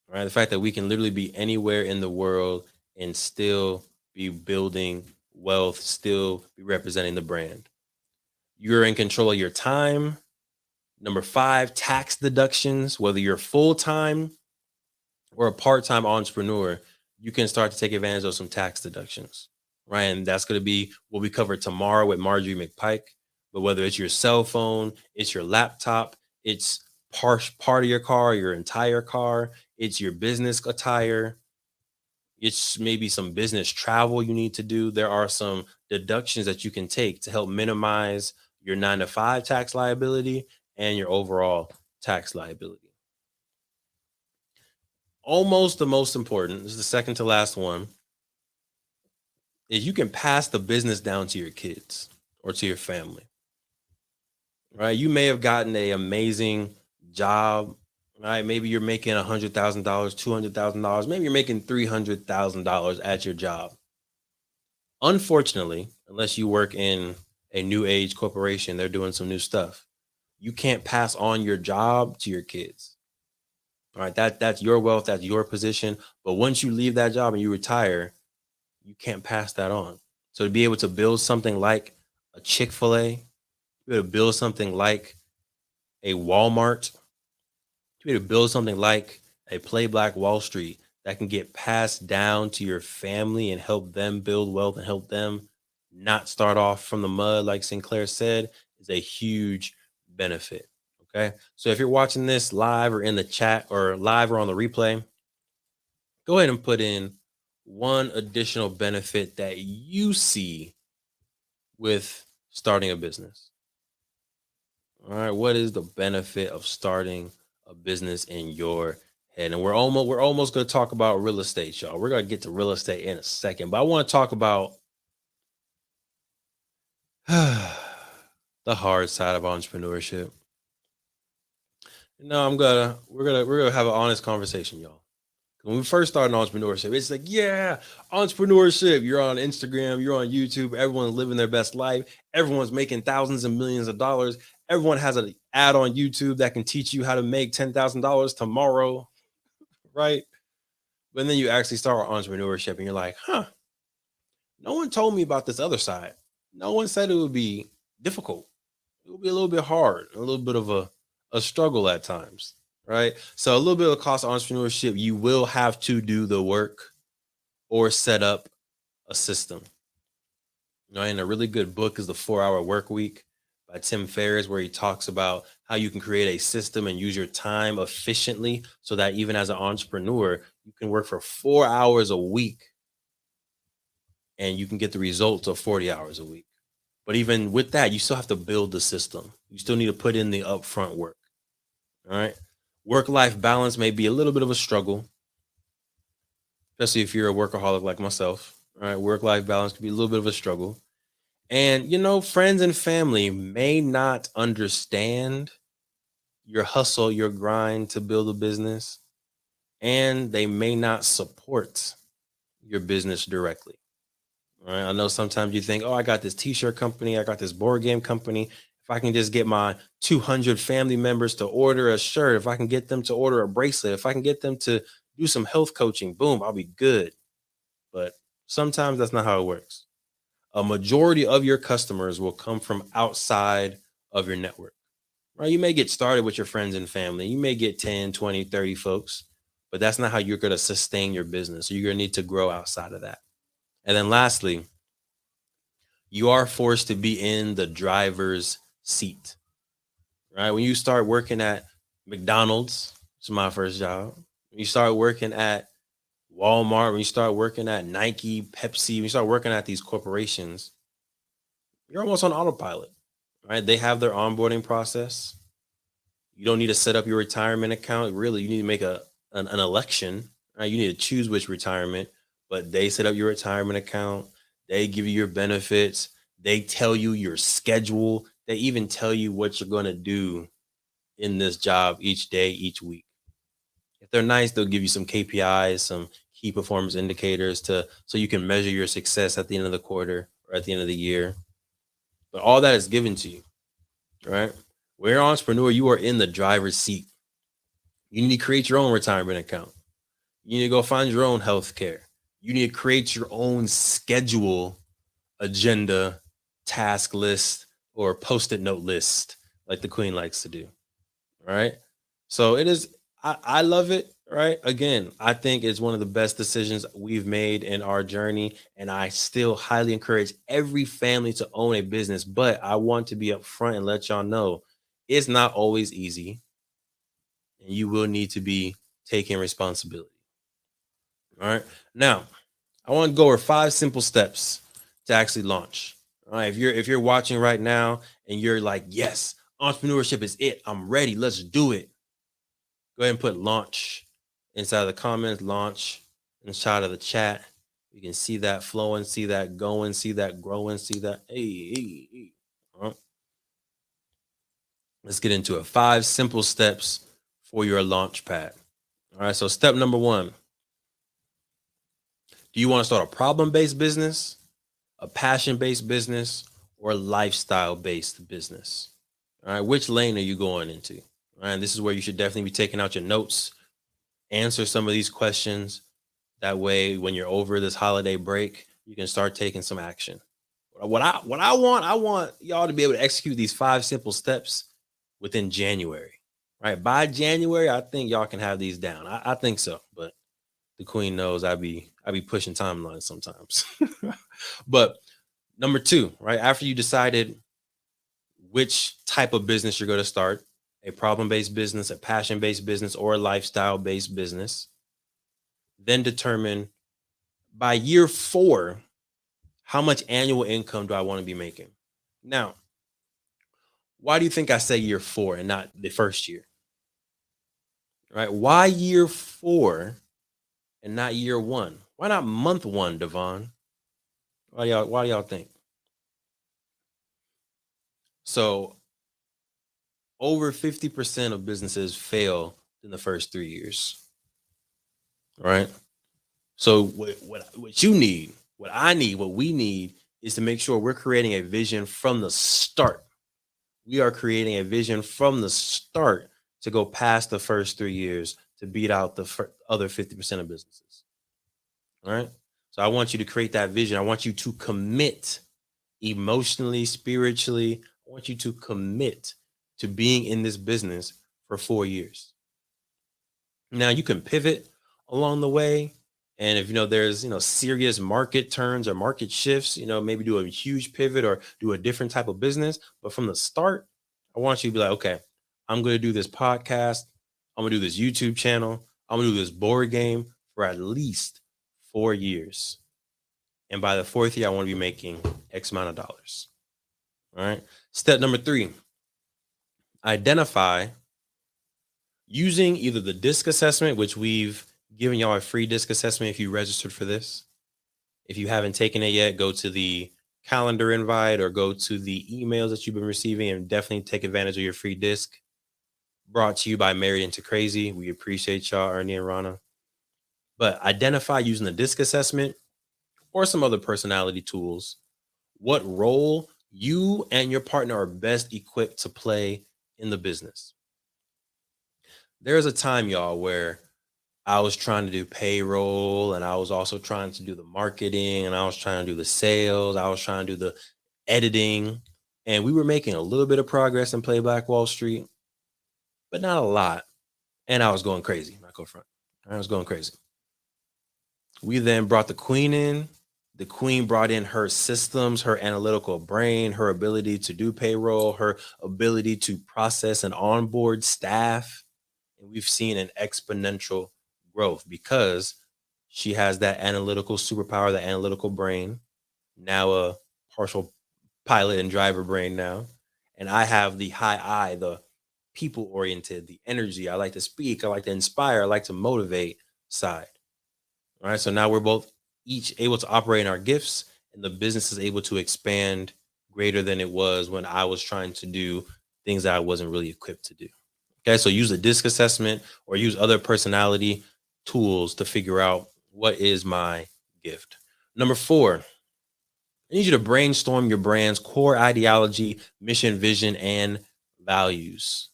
Right? The fact that we can literally be anywhere in the world and still be building wealth, still be representing the brand. You're in control of your time. Number 5, tax deductions. Whether you're full-time or a part-time entrepreneur, you can start to take advantage of some tax deductions, right? And that's going to be what we cover tomorrow with Marjorie McPike. But whether it's your cell phone, it's your laptop, it's part of your car, your entire car, it's your business attire, it's maybe some business travel you need to do. There are some deductions that you can take to help minimize your 9 to 5 tax liability and your overall tax liability. Almost the most important, this is the second to last one, is you can pass the business down to your kids or to your family, right? You may have gotten an amazing job, right? Maybe you're making $100,000, $200,000, maybe you're making $300,000 at your job. Unfortunately, unless you work in a new age corporation, they're doing some new stuff. You can't pass on your job to your kids. All right, that's your wealth, that's your position. But once you leave that job and you retire, you can't pass that on. So to be able to build something like a Chick-fil-A, to be able to build something like a Walmart, to be able to build something like a Play Black Wall Street that can get passed down to your family and help them build wealth and help them not start off from the mud, like Sinclair said, is a huge benefit. Okay. So if you're watching this live or in the chat or live or on the replay, go ahead and put in one additional benefit that you see with starting a business. All right, what is the benefit of starting a business in your head? And we're almost going to talk about real estate, y'all. We're going to get to real estate in a second, but I want to talk about the hard side of entrepreneurship. No, we're gonna have an honest conversation, y'all. When we first started entrepreneurship, it's like, yeah, entrepreneurship. You're on Instagram, you're on YouTube, everyone's living their best life, everyone's making thousands and millions of dollars. Everyone has an ad on YouTube that can teach you how to make $10,000 tomorrow, right? But then you actually start with entrepreneurship and you're like, no one told me about this other side. No one said it would be difficult. It will be a little bit hard, a little bit of a struggle at times, right? So a little bit of cost of entrepreneurship, you will have to do the work or set up a system. Right? And a really good book is The 4-Hour Work Week by Tim Ferriss, where he talks about how you can create a system and use your time efficiently so that even as an entrepreneur, you can work for 4 hours a week and you can get the results of 40 hours a week. But even with that, you still have to build the system. You still need to put in the upfront work. All right. Work-life balance may be a little bit of a struggle, especially if you're a workaholic like myself. All right. Work-life balance can be a little bit of a struggle. And, friends and family may not understand your hustle, your grind to build a business, and they may not support your business directly. All right. I know sometimes you think, oh, I got this t-shirt company, I got this board game company. If I can just get my 200 family members to order a shirt, if I can get them to order a bracelet, if I can get them to do some health coaching, boom, I'll be good. But sometimes that's not how it works. A majority of your customers will come from outside of your network, right? You may get started with your friends and family. You may get 10, 20, 30 folks, but that's not how you're going to sustain your business. You're going to need to grow outside of that. And then lastly, you are forced to be in the driver's seat, right? When you start working at McDonald's, it's my first job. When you start working at Walmart, when you start working at Nike, Pepsi, when you start working at these corporations, you're almost on autopilot, right? They have their onboarding process. You don't need to set up your retirement account. Really, you need to make an election, right? You need to choose which retirement, but they set up your retirement account. They give you your benefits. They tell you your schedule. They even tell you what you're going to do in this job each day, each week. If they're nice, they'll give you some KPIs, some key performance indicators so you can measure your success at the end of the quarter or at the end of the year. But all that is given to you, right? When you're an entrepreneur, you are in the driver's seat. You need to create your own retirement account. You need to go find your own health care. You need to create your own schedule, agenda, task list, or post-it note list, like the Queen likes to do. Right. So it is, I love it. Right. Again, I think it's one of the best decisions we've made in our journey. And I still highly encourage every family to own a business. But I want to be upfront and let y'all know it's not always easy. And you will need to be taking responsibility. All right. Now, I want to go over 5 simple steps to actually launch. All right. If you're watching right now and you're like, yes, entrepreneurship is it. I'm ready. Let's do it. Go ahead and put launch inside of the comments, launch inside of the chat. You can see that flowing, see that going, see that growing, see that. Hey. All right. Let's get into it. 5 simple steps for your launch pad. All right. So step number 1. Do you want to start a problem-based business, a passion-based business, or a lifestyle-based business? All right. Which lane are you going into? All right. And this is where you should definitely be taking out your notes. Answer some of these questions. That way, when you're over this holiday break, you can start taking some action. What I want y'all to be able to execute these 5 simple steps within January. Right? By January, I think y'all can have these down. I think so, but the Queen knows I be pushing timelines sometimes. But number 2, right? After you decided which type of business you're going to start, a problem-based business, a passion-based business, or a lifestyle-based business, then determine by year 4, how much annual income do I want to be making? Now, why do you think I say year 4 and not the first year? Right? Why year 4 and not year 1? Why not month 1, Devon? Why do y'all think? So over 50% of businesses fail in the first 3 years. Right? So what you need, what I need, what we need is to make sure we're creating a vision from the start. We are creating a vision from the start to go past the first 3 years to beat out the other 50% of businesses. All right. So I want you to create that vision. I want you to commit emotionally, spiritually. I want you to commit to being in this business for 4 years. Now you can pivot along the way. And if there's serious market turns or market shifts, maybe do a huge pivot or do a different type of business. But from the start, I want you to be like, okay, I'm going to do this podcast. I'm going to do this YouTube channel. I'm going to do this board game for at least 4 years. And by the 4th year, I want to be making X amount of dollars. All right. Step number 3, identify using either the DISC assessment, which we've given y'all a free DISC assessment if you registered for this. If you haven't taken it yet, go to the calendar invite or go to the emails that you've been receiving and definitely take advantage of your free DISC. Brought to you by Married Into Crazy. We appreciate y'all, Ernie and Rana. But identify using the DISC assessment or some other personality tools what role you and your partner are best equipped to play in the business. There's a time, y'all, where I was trying to do payroll and I was also trying to do the marketing and I was trying to do the sales. I was trying to do the editing, and we were making a little bit of progress in Play Black Wall Street, but not a lot. And I was going crazy. Not go front. I was going crazy. We then brought the queen in. The queen brought in her systems, her analytical brain, her ability to do payroll, her ability to process and onboard staff. And we've seen an exponential growth because she has that analytical superpower, the analytical brain, now a partial pilot and driver brain now. And I have the high I, the people oriented, the energy. I like to speak. I like to inspire. I like to motivate side. All right. So now we're both each able to operate in our gifts, and the business is able to expand greater than it was when I was trying to do things that I wasn't really equipped to do. Okay. So use a DISC assessment or use other personality tools to figure out what is my gift. Number 4, I need you to brainstorm your brand's core ideology, mission, vision, and values.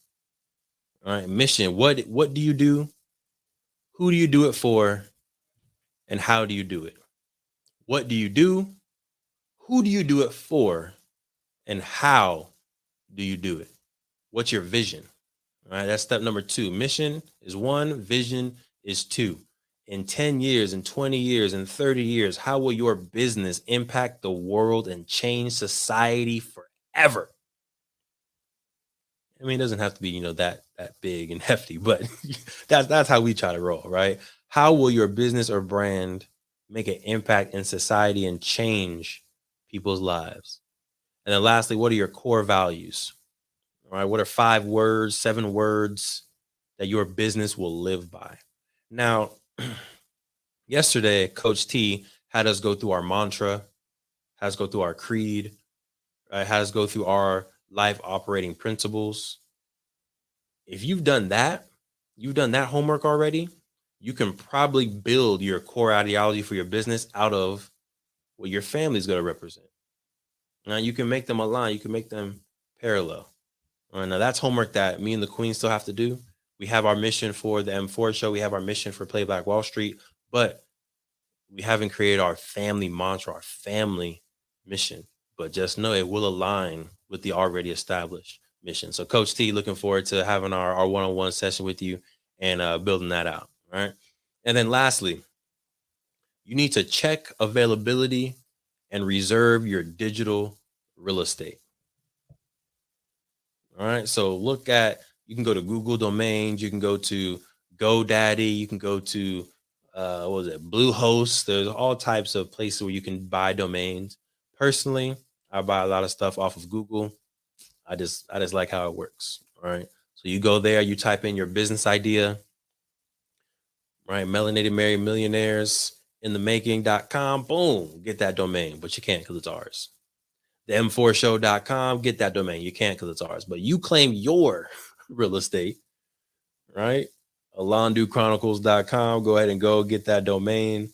All right. Mission. What do you do? Who do you do it for? And how do you do it? What do you do? Who do you do it for? And how do you do it? What's your vision? All right. That's step number 2. Mission is 1, vision is 2. In 10 years, in 20 years, in 30 years, how will your business impact the world and change society forever? I mean, it doesn't have to be, that big and hefty, but that's how we try to roll, right? How will your business or brand make an impact in society and change people's lives? And then lastly, what are your core values? All right, what are 5 words, 7 words that your business will live by? Now, yesterday, Coach T had us go through our mantra, had us go through our creed, right? Had us go through our life operating principles. If you've done that homework already, you can probably build your core ideology for your business out of what your family is going to represent. Now, you can make them align, you can make them parallel. All right, now that's homework that me and the queen still have to do. We have our mission for the M4 show. We have our mission for Play Black Wall Street, but we haven't created our family mantra, our family mission. But just know it will align with the already established mission. So Coach T, looking forward to having our one-on-one session with you and building that out. All right. And then lastly, you need to check availability and reserve your digital real estate. All right. So you can go to Google Domains, you can go to GoDaddy, you can go to what was it? Bluehost. There's all types of places where you can buy domains. Personally, I buy a lot of stuff off of Google. I just like how it works. All right. So you go there, you type in your business idea, right? Melanated Married Millionaires in the making.com. Boom, get that domain, but you can't because it's ours. The m4show.com, get that domain. You can't because it's ours, but you claim your real estate, right? alonduchronicles.com. Go ahead and go get that domain.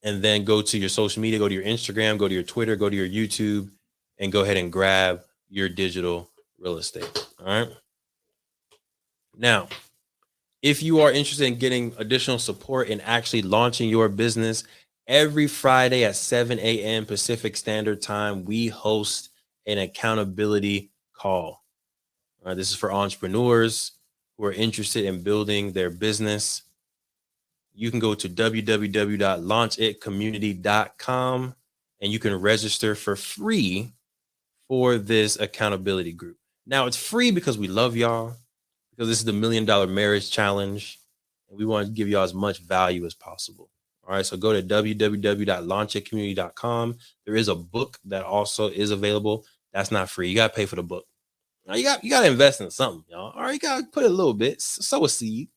And then go to your social media, go to your Instagram, go to your Twitter, go to your YouTube, and go ahead and grab your digital real estate. All right. Now, if you are interested in getting additional support in actually launching your business, every Friday at 7 a.m. Pacific Standard Time, we host an accountability call. All right, this is for entrepreneurs who are interested in building their business. You can go to www.launchitcommunity.com and you can register for free for this accountability group. Now, it's free because we love y'all, because this is the $1 Million Marriage Challenge, and we want to give y'all as much value as possible. All right, so go to www.launchitcommunity.com. There is a book that also is available. That's not free. You got to pay for the book. Now, you got to invest in something, y'all. All right, you got to put a little bit, sow a seed.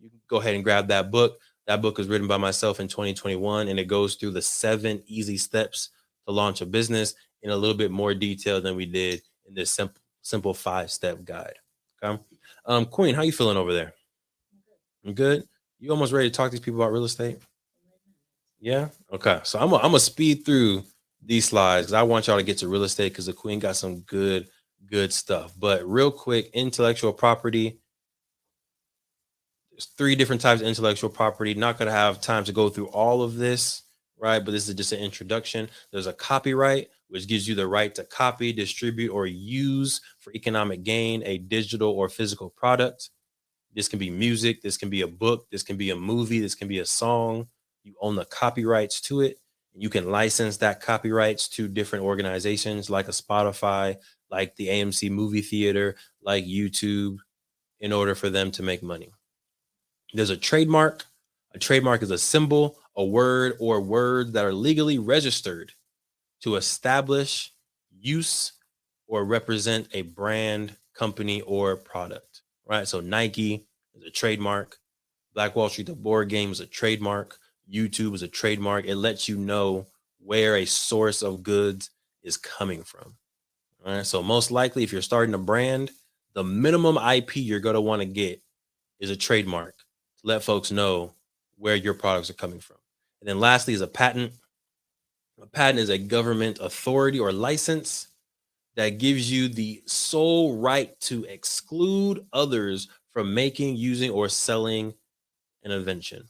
You can go ahead and grab that book. That book was written by myself in 2021, and it goes through the 7 easy steps to launch a business in a little bit more detail than we did in this simple 5-step guide. Okay. Queen, how you feeling over there? I'm good. You almost ready to talk to these people about real estate? Yeah. Okay. So I'm gonna speed through these slides because I want y'all to get to real estate because the Queen got some good stuff. But real quick, intellectual property. There's 3 different types of intellectual property. Not going to have time to go through all of this, right? But this is just an introduction. There's a copyright, which gives you the right to copy, distribute, or use for economic gain a digital or physical product. This can be music. This can be a book. This can be a movie. This can be a song. You own the copyrights to it. And you can license that copyrights to different organizations like a Spotify, like the AMC movie theater, like YouTube, in order for them to make money. There's a trademark. A trademark is a symbol, a word, or words that are legally registered to establish, use, or represent a brand, company, or product, right? So Nike is a trademark. Black Wall Street, the board game, is a trademark. YouTube is a trademark. It lets you know where a source of goods is coming from. All right. So most likely, if you're starting a brand, the minimum IP you're going to want to get is a trademark to let folks know where your products are coming from. And then lastly is a patent. A patent is a government authority or license that gives you the sole right to exclude others from making, using, or selling an invention.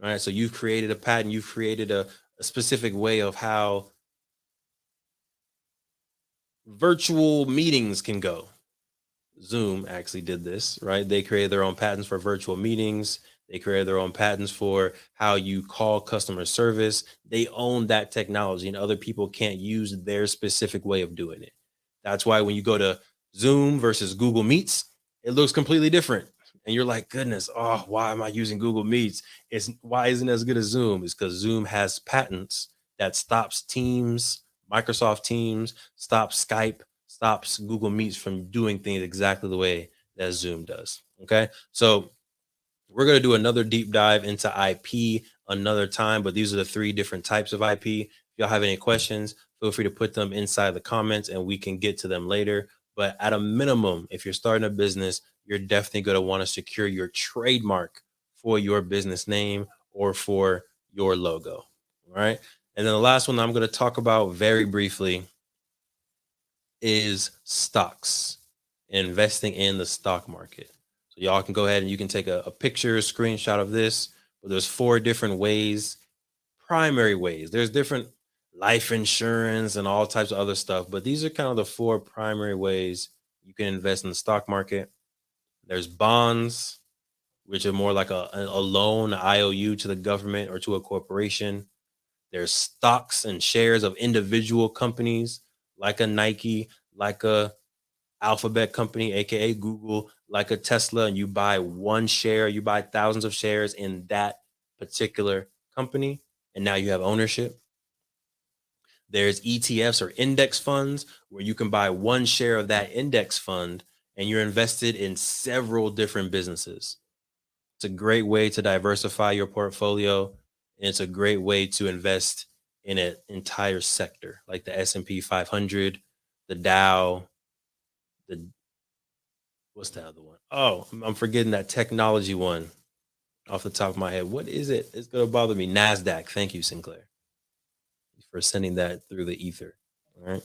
All right. So you've created a patent, you've created a specific way of how virtual meetings can go. Zoom actually did this, right? They created their own patents for virtual meetings. They created their own patents for how you call customer service. They own that technology, and other people can't use their specific way of doing it. That's why when you go to Zoom versus Google Meets, it looks completely different. And you're like, goodness, oh, why am I using Google Meets? Why isn't it as good as Zoom? It's because Zoom has patents that stops Teams, Microsoft Teams, stops Skype, stops Google Meets from doing things exactly the way that Zoom does. Okay. So we're going to do another deep dive into IP another time, but these are the 3 different types of IP. If y'all have any questions, feel free to put them inside the comments and we can get to them later. But at a minimum, if you're starting a business, you're definitely going to want to secure your trademark for your business name or for your logo. All right. And then the last one I'm going to talk about very briefly is stocks, investing in the stock market. So y'all can go ahead and you can take a picture, a screenshot of this. But there's 4 different ways, primary ways. There's different life insurance and all types of other stuff, but these are kind of the 4 primary ways you can invest in the stock market. There's bonds, which are more like a loan, an IOU to the government or to a corporation. There's stocks and shares of individual companies like a Nike, like a alphabet company, aka Google, like a Tesla, and you buy one share, you buy thousands of shares in that particular company, and now you have ownership. There's ETFs or index funds where you can buy one share of that index fund and you're invested in several different businesses. It's a great way to diversify your portfolio, and it's a great way to invest in an entire sector like the S&P 500, the Dow, the what's the other one? Oh, I'm forgetting that technology one off the top of my head. What is it? It's going to bother me. NASDAQ. Thank you, Sinclair, for sending that through the ether. All right.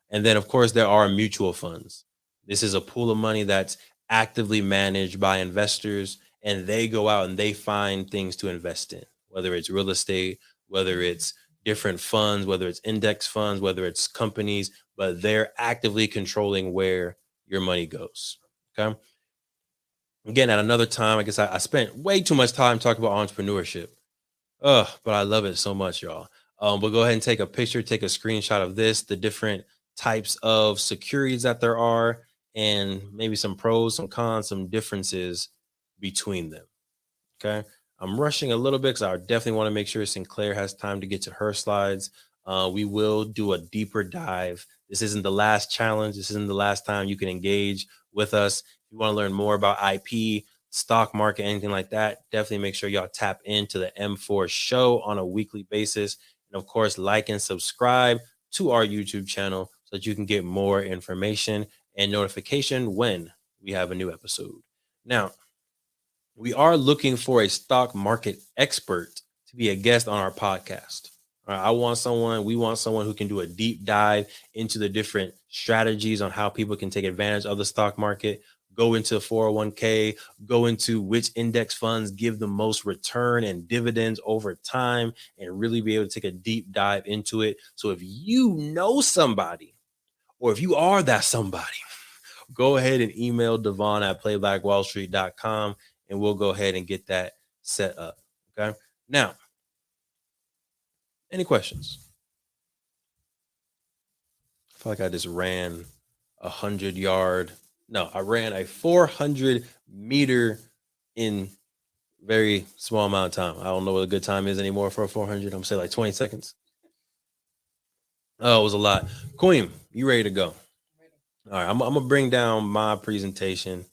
And then, of course, there are mutual funds. This is a pool of money that's actively managed by investors, and they go out and they find things to invest in, whether it's real estate, whether it's different funds, whether it's index funds, whether it's companies, but they're actively controlling where your money goes. Okay. Again, at another time, I guess I spent way too much time talking about entrepreneurship. But I love it so much, y'all. But go ahead and take a picture, take a screenshot of this, the different types of securities that there are, and maybe some pros, some cons, some differences between them. Okay. I'm rushing a little bit because I definitely want to make sure Sinclair has time to get to her slides. We will do a deeper dive. This isn't the last challenge. This isn't the last time you can engage with us. If you want to learn more about IP, stock market, anything like that, definitely make sure y'all tap into the M4 show on a weekly basis. And of course, like and subscribe to our YouTube channel so that you can get more information and notification when we have a new episode. Now, we are looking for a stock market expert to be a guest on our podcast. All right, we want someone who can do a deep dive into the different strategies on how people can take advantage of the stock market, go into 401k, go into which index funds give the most return and dividends over time, and really be able to take a deep dive into it. So if you know somebody, or if you are that somebody, go ahead and email Devon at playblackwallstreet.com and we'll go ahead and get that set up. Okay. Now, any questions? I feel like I just ran 100-yard. No, I ran a 400-meter in very small amount of time. I don't know what a good time is anymore for a 400. I'm gonna say like 20 seconds. Oh, it was a lot. Queen, you ready to go? All right, I'm gonna bring down my presentation.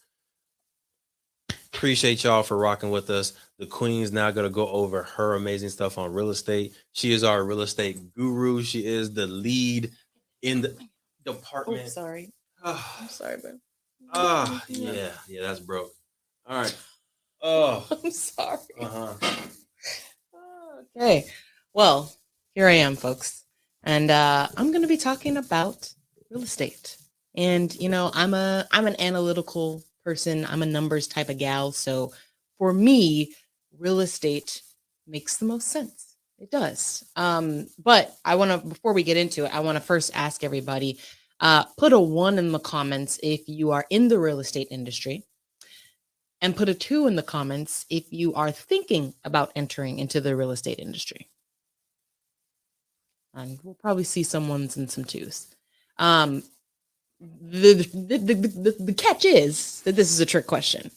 Appreciate y'all for rocking with us. The Queen's now going to go over her amazing stuff on real estate. She is our real estate guru. She is the lead in the department. Oh, sorry. I'm sorry, bro. Yeah, that's broke. All right. Oh, I'm sorry. Okay. Well, here I am, folks. And I'm going to be talking about real estate. And, you know, I'm an analytical person. I'm a numbers type of gal. So for me, real estate makes the most sense. It does. But I want to, before we get into it, I want to first ask everybody, put a 1 in the comments if you are in the real estate industry, and put a 2 in the comments if you are thinking about entering into the real estate industry. And we'll probably see some 1s and some 2s. The catch is that this is a trick question,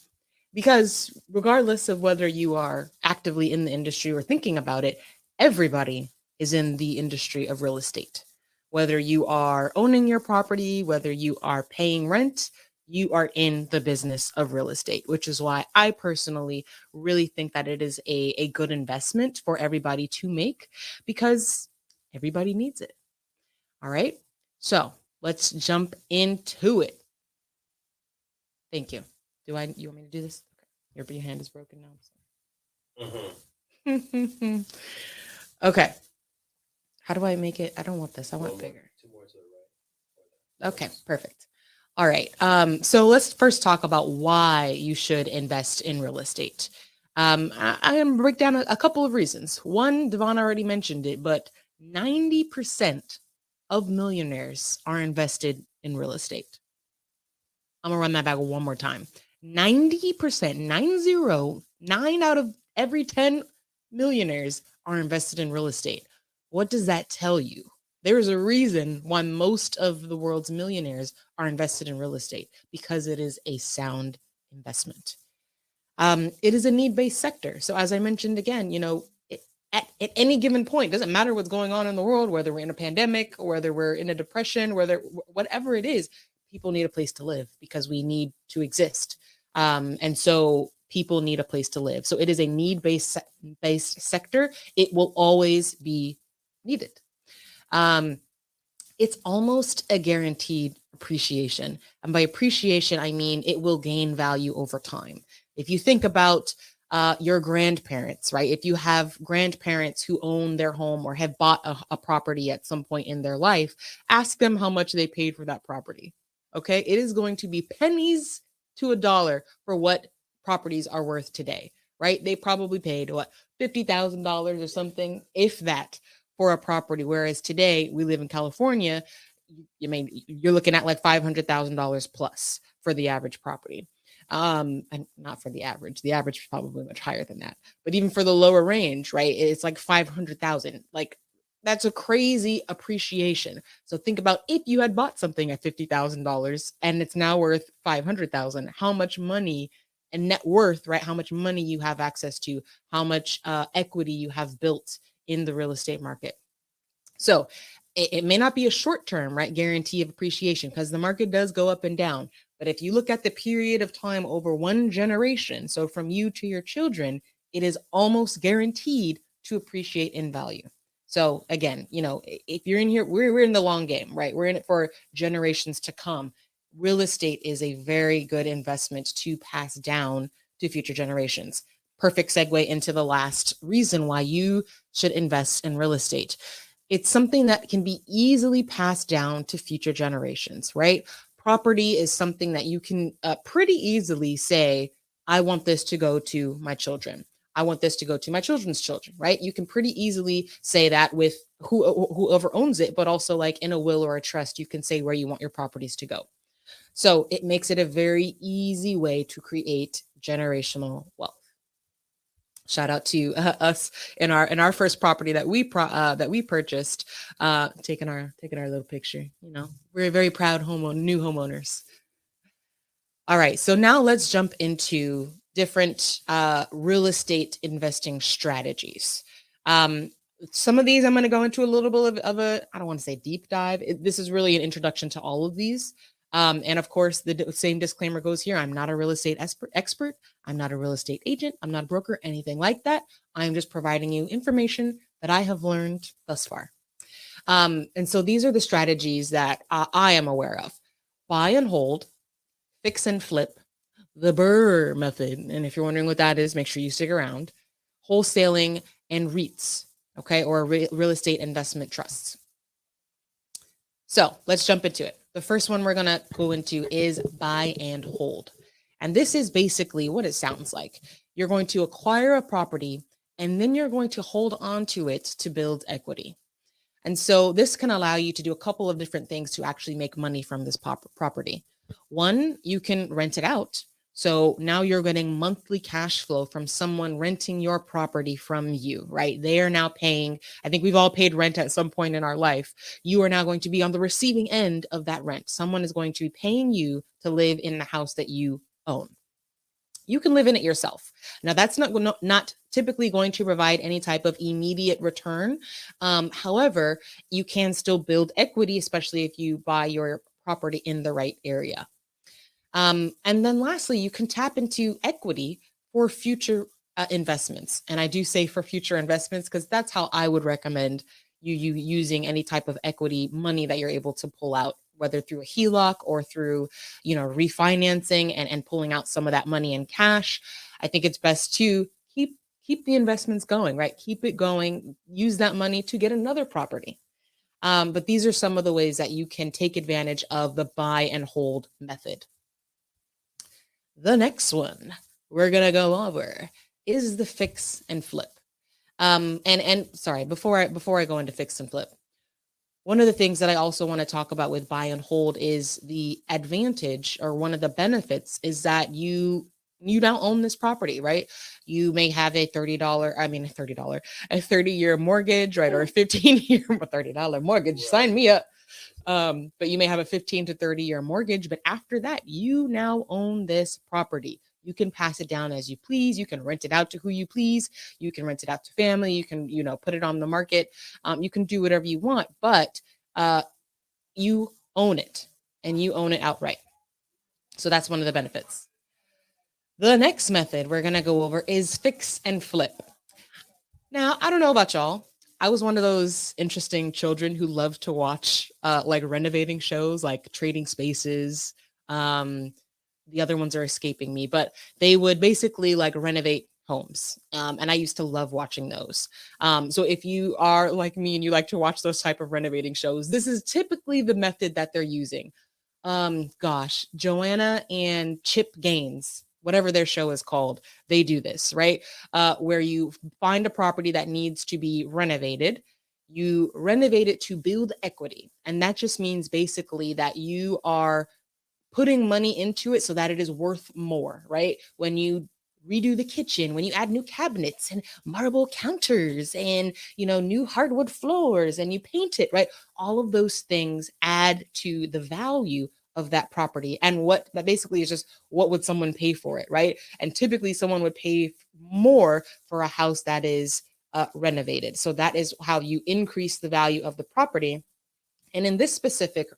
because regardless of whether you are actively in the industry or thinking about it, everybody is in the industry of real estate. Whether you are owning your property, whether you are paying rent, you are in the business of real estate, which is why I personally really think that it is a good investment for everybody to make, because everybody needs it. All right. So let's jump into it. Thank you. You want me to do this? Okay. Your hand is broken now. Mm-hmm. Okay. How do I make it? I don't want this. I want bigger. 2 more to the right. Okay, perfect. All right. So let's first talk about why you should invest in real estate. I'm going to break down a couple of reasons. One, Devon already mentioned it, but 90% of millionaires are invested in real estate. I'm going to run that back 1 more time. 90%, 9 out of every 10 millionaires are invested in real estate. What does that tell you? There is a reason why most of the world's millionaires are invested in real estate, because it is a sound investment. It is a need-based sector. So as I mentioned again, at any given point, doesn't matter what's going on in the world, whether we're in a pandemic or whether we're in a depression, whatever it is, people need a place to live because we need to exist. And so people need a place to live. So it is a need-based sector. It will always be needed. It's almost a guaranteed appreciation. And by appreciation, I mean it will gain value over time. If you think about your grandparents, right? If you have grandparents who own their home or have bought a property at some point in their life, ask them how much they paid for that property. Okay. It is going to be pennies to a dollar for what properties are worth today, right? They probably paid what, $50,000 or something, if that, for a property. Whereas today we live in California, you're looking at like $500,000 plus for the average property. And not for the average is probably much higher than that, but even for the lower range, right? It's like 500,000. Like, that's a crazy appreciation. So think about if you had bought something at $50,000 and it's now worth 500,000, how much money and net worth, right? How much money you have access to, how much equity you have built in the real estate market. So it may not be a short-term, right, guarantee of appreciation, because the market does go up and down. But if you look at the period of time over one generation, so from you to your children, it is almost guaranteed to appreciate in value. So again, if you're in here, we're in the long game, right? We're in it for generations to come. Real estate is a very good investment to pass down to future generations. Perfect segue into the last reason why you should invest in real estate. It's something that can be easily passed down to future generations, right? Property is something that you can pretty easily say, I want this to go to my children. I want this to go to my children's children, right? You can pretty easily say that with whoever owns it, but also like in a will or a trust, you can say where you want your properties to go. So it makes it a very easy way to create generational wealth. Shout out to us in our first property that we purchased, taking our little picture. We're very proud new homeowners. All right, so now let's jump into different real estate investing strategies. Some of these I'm going to go into a little bit of a, I don't want to say deep dive. This is really an introduction to all of these. And of course, the same disclaimer goes here. I'm not a real estate expert. I'm not a real estate agent. I'm not a broker, anything like that. I'm just providing you information that I have learned thus far. And so these are the strategies that I am aware of. Buy and hold, fix and flip, the BRRRR method. And if you're wondering what that is, make sure you stick around. Wholesaling and REITs, okay, or real estate investment trusts. So let's jump into it. The first one we're going to go into is buy and hold. And this is basically what it sounds like. You're going to acquire a property and then you're going to hold on to it to build equity. And so this can allow you to do a couple of different things to actually make money from this property. One, you can rent it out. So now you're getting monthly cash flow from someone renting your property from you, right? They are now paying. I think we've all paid rent at some point in our life. You are now going to be on the receiving end of that rent. Someone is going to be paying you to live in the house that you own. You can live in it yourself. Now, that's not typically going to provide any type of immediate return. However, you can still build equity, especially if you buy your property in the right area. And then lastly, you can tap into equity for future investments. And I do say for future investments because that's how I would recommend you using any type of equity money that you're able to pull out, whether through a HELOC or through, refinancing and pulling out some of that money in cash. I think it's best to keep the investments going, right? Keep it going, use that money to get another property. But these are some of the ways that you can take advantage of the buy and hold method. The next one we're going to go over is the fix and flip. And sorry, before I go into fix and flip, one of the things that I also want to talk about with buy and hold is the advantage, or one of the benefits is that you You now own this property, right? You may have a a 30-year mortgage, right? Or a 15-year, $30 mortgage. Sign me up. But you may have a 15 to 30-year mortgage, but after that, you now own this property. You can pass it down as you please. You can rent it out to who you please. You can rent it out to family. You can, put it on the market. You can do whatever you want, but you own it, and you own it outright. So that's one of the benefits. The next method we're going to go over is fix and flip. Now, I don't know about y'all. I was one of those interesting children who loved to watch like renovating shows like Trading Spaces. The other ones are escaping me, but they would basically like renovate homes. And I used to love watching those. So if you are like me and you like to watch those type of renovating shows, this is typically the method that they're using. Joanna and Chip Gaines, whatever their show is called, they do this, right? Where you find a property that needs to be renovated, you renovate it to build equity. And that just means basically that you are putting money into it so that it is worth more, right? When you redo the kitchen, when you add new cabinets and marble counters and, new hardwood floors and you paint it, right? All of those things add to the value of that property. And what that basically is just, what would someone pay for it, right? And typically someone would pay more for a house that is renovated. So that is how you increase the value of the property. And in this specific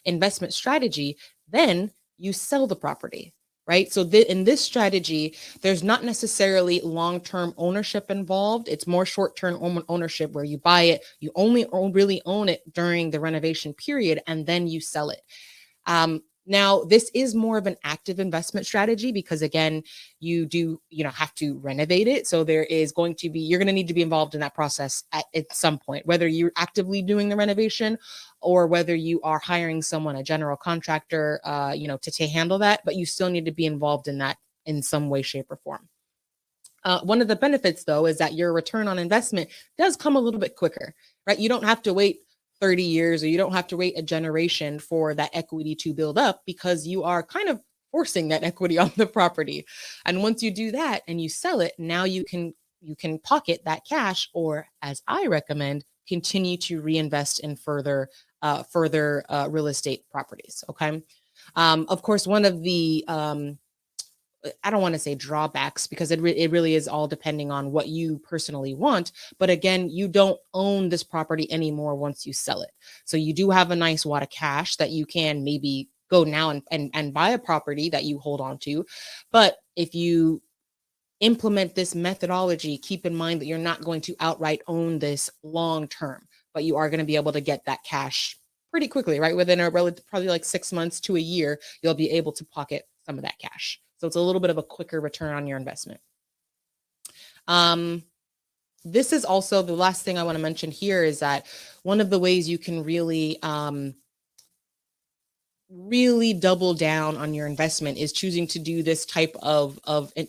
investment strategy, then you sell the property, right? So in this strategy, there's not necessarily long-term ownership involved. It's more short-term ownership where you buy it, you only really own it during the renovation period, and then you sell it. Now, this is more of an active investment strategy because, again, you do, have to renovate it. So you're going to need to be involved in that process at some point, whether you're actively doing the renovation or whether you are hiring someone, a general contractor, to handle that, but you still need to be involved in that in some way, shape, or form. One of the benefits, though, is that your return on investment does come a little bit quicker, right? You don't have to wait 30 years or you don't have to wait a generation for that equity to build up because you are kind of forcing that equity on the property. And once you do that and you sell it, now you can pocket that cash, or as I recommend, continue to reinvest in further real estate properties. Okay. Of course, one of the I don't want to say drawbacks because it really is all depending on what you personally want. But again, you don't own this property anymore once you sell it. So you do have a nice wad of cash that you can maybe go now and buy a property that you hold on to. But if you implement this methodology, keep in mind that you're not going to outright own this long term, but you are going to be able to get that cash pretty quickly, right? Within probably like 6 months to a year, you'll be able to pocket some of that cash. So it's a little bit of a quicker return on your investment. This is also the last thing I want to mention here is that one of the ways you can really double down on your investment is choosing to do this type of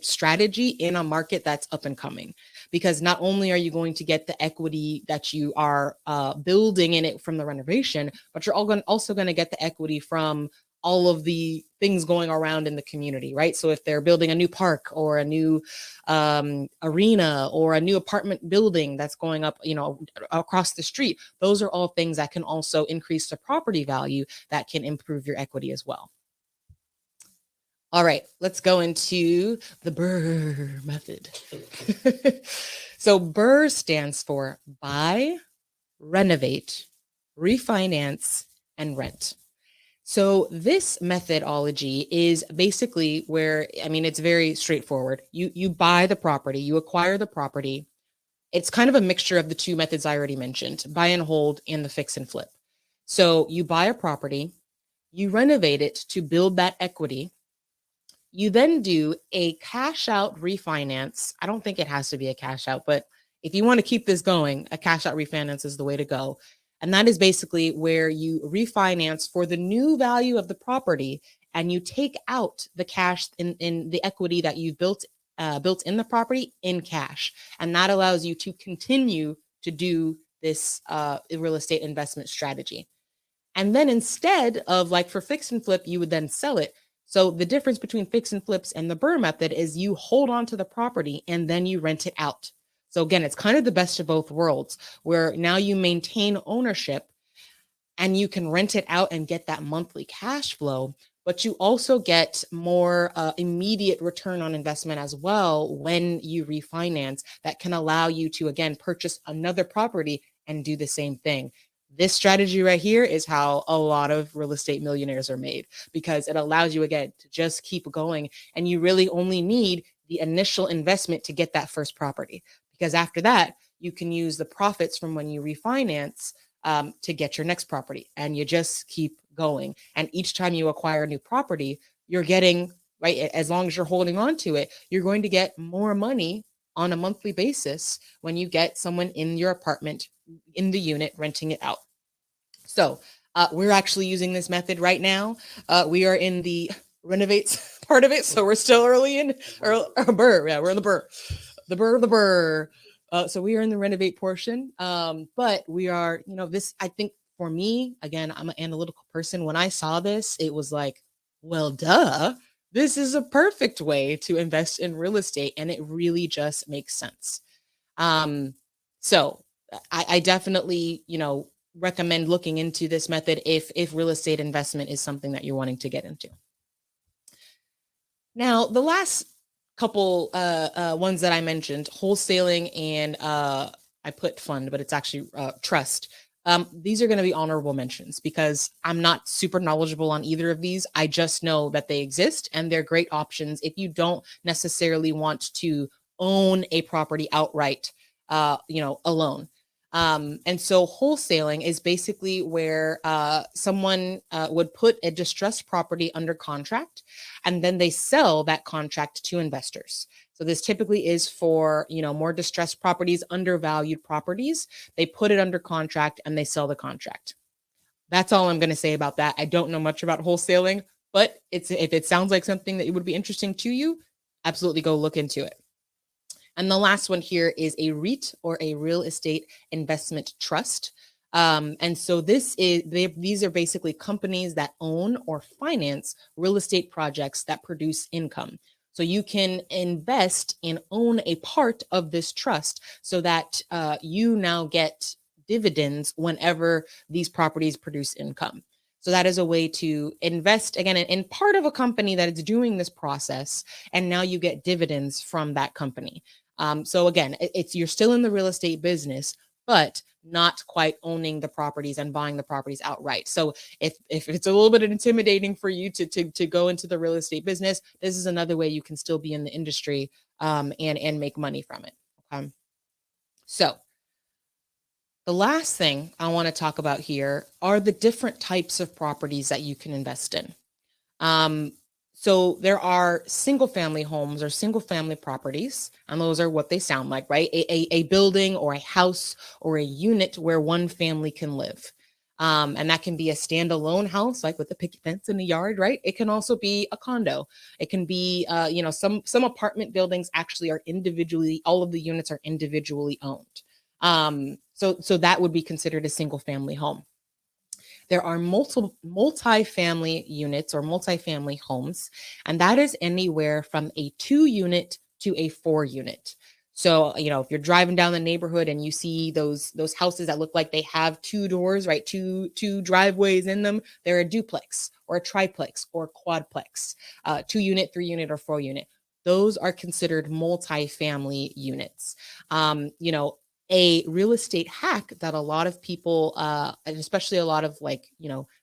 strategy in a market that's up and coming. Because not only are you going to get the equity that you are building in it from the renovation, but you're also going to get the equity from all of the things going around in the community, right? So if they're building a new park or a new arena or a new apartment building that's going up, across the street, those are all things that can also increase the property value that can improve your equity as well. All right, let's go into the BRRRR method. So BRRRR stands for buy, renovate, refinance, and rent. So this methodology is basically where, it's very straightforward. You buy the property, you acquire the property. It's kind of a mixture of the two methods I already mentioned, buy and hold and the fix and flip. So you buy a property, you renovate it to build that equity. You then do a cash out refinance. I don't think it has to be a cash out, but if you want to keep this going, a cash out refinance is the way to go. And that is basically where you refinance for the new value of the property and you take out the cash in the equity that you've built in the property in cash. And that allows you to continue to do this real estate investment strategy. And then instead of like for fix and flip, you would then sell it. So the difference between fix and flips and the BRRRR method is you hold on to the property and then you rent it out. So again, it's kind of the best of both worlds, where now you maintain ownership and you can rent it out and get that monthly cash flow, but you also get more immediate return on investment as well when you refinance. That can allow you to, again, purchase another property and do the same thing. This strategy right here is how a lot of real estate millionaires are made, because it allows you, again, to just keep going. And you really only need the initial investment to get that first property, because after that, you can use the profits from when you refinance to get your next property, and you just keep going. And each time you acquire a new property, you're getting, right, as long as you're holding on to it, you're going to get more money on a monthly basis when you get someone in your apartment, in the unit, renting it out. So we're actually using this method right now. We are in the renovates part of it, so we're still early in BRRRR. Yeah, we're in the BRRRR. So we are in the renovate portion, but we are, this, I think for me, again, I'm an analytical person. When I saw this, it was like, well, duh, this is a perfect way to invest in real estate. And it really just makes sense. So I definitely, recommend looking into this method if real estate investment is something that you're wanting to get into. Now, the last couple ones that I mentioned, wholesaling and I put fund, but it's actually trust. These are going to be honorable mentions because I'm not super knowledgeable on either of these. I just know that they exist and they're great options if you don't necessarily want to own a property outright, alone. And so wholesaling is basically where someone would put a distressed property under contract, and then they sell that contract to investors. So this typically is for, more distressed properties, undervalued properties. They put it under contract and they sell the contract. That's all I'm going to say about that. I don't know much about wholesaling, but if it sounds like something that would be interesting to you, absolutely go look into it. And the last one here is a REIT, or a real estate investment trust. And so these are basically companies that own or finance real estate projects that produce income. So you can invest and own a part of this trust so that you now get dividends whenever these properties produce income. So that is a way to invest, again, in part of a company that is doing this process, and now you get dividends from that company. So again, you're still in the real estate business, but not quite owning the properties and buying the properties outright. So if it's a little bit intimidating for you to go into the real estate business, this is another way you can still be in the industry and make money from it. Okay. So the last thing I want to talk about here are the different types of properties that you can invest in. So there are single family homes or single family properties, and those are what they sound like, right? A building or a house or a unit where one family can live. And that can be a standalone house, like with a picket fence in the yard, right? It can also be a condo. It can be, some apartment buildings actually are individually, all of the units are individually owned. So that would be considered a single family home. There are multi-family units or multi-family homes, and that is anywhere from a 2-unit to a 4-unit. So, if you're driving down the neighborhood and you see those houses that look like they have 2 doors, right? Two driveways in them, they're a duplex or a triplex or quadplex, 2-unit, 3-unit, or 4-unit. Those are considered multi-family units. A real estate hack that a lot of people, and especially a lot of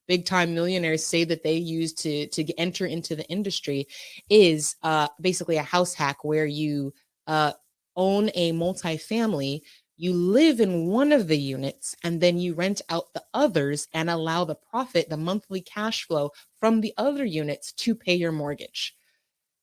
big time millionaires say that they use to enter into the industry is basically a house hack where you own a multifamily, you live in one of the units, and then you rent out the others and allow the profit, the monthly cash flow from the other units to pay your mortgage.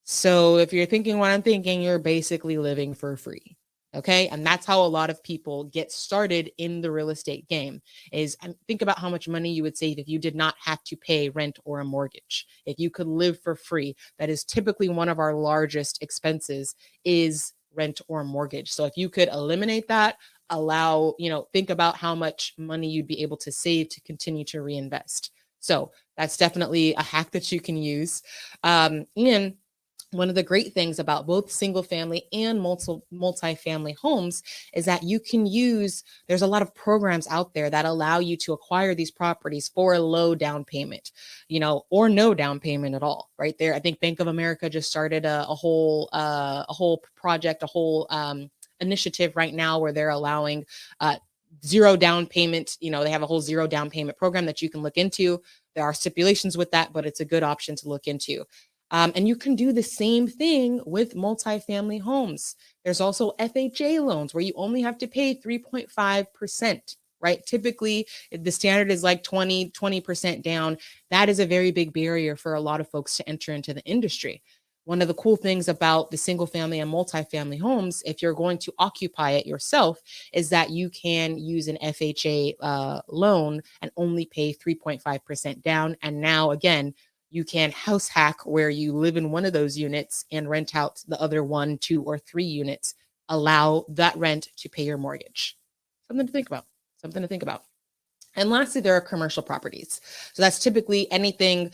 So if you're thinking what I'm thinking, you're basically living for free. Okay. And that's how a lot of people get started in the real estate game is, think about how much money you would save if you did not have to pay rent or a mortgage. If you could live for free, that is typically one of our largest expenses is rent or mortgage. So if you could eliminate that, think about how much money you'd be able to save to continue to reinvest. So That's definitely a hack that you can use. And one of the great things about both single family and multi-family homes is that you can there's a lot of programs out there that allow you to acquire these properties for a low down payment, or no down payment at all. Right there, I think Bank of America just started a whole project, a whole initiative right now where they're allowing zero down payment. They have a whole zero down payment program that you can look into. There are stipulations with that, but it's a good option to look into. And you can do the same thing with multifamily homes. There's also FHA loans where you only have to pay 3.5%, right? Typically, the standard is like 20% down. That is a very big barrier for a lot of folks to enter into the industry. One of the cool things about the single family and multifamily homes, if you're going to occupy it yourself, is that you can use an FHA loan and only pay 3.5% down. And now, again, you can house hack where you live in one of those units and rent out the other 1, 2, or 3 units. Allow that rent to pay your mortgage. Something to think about. And lastly, there are commercial properties. So that's typically anything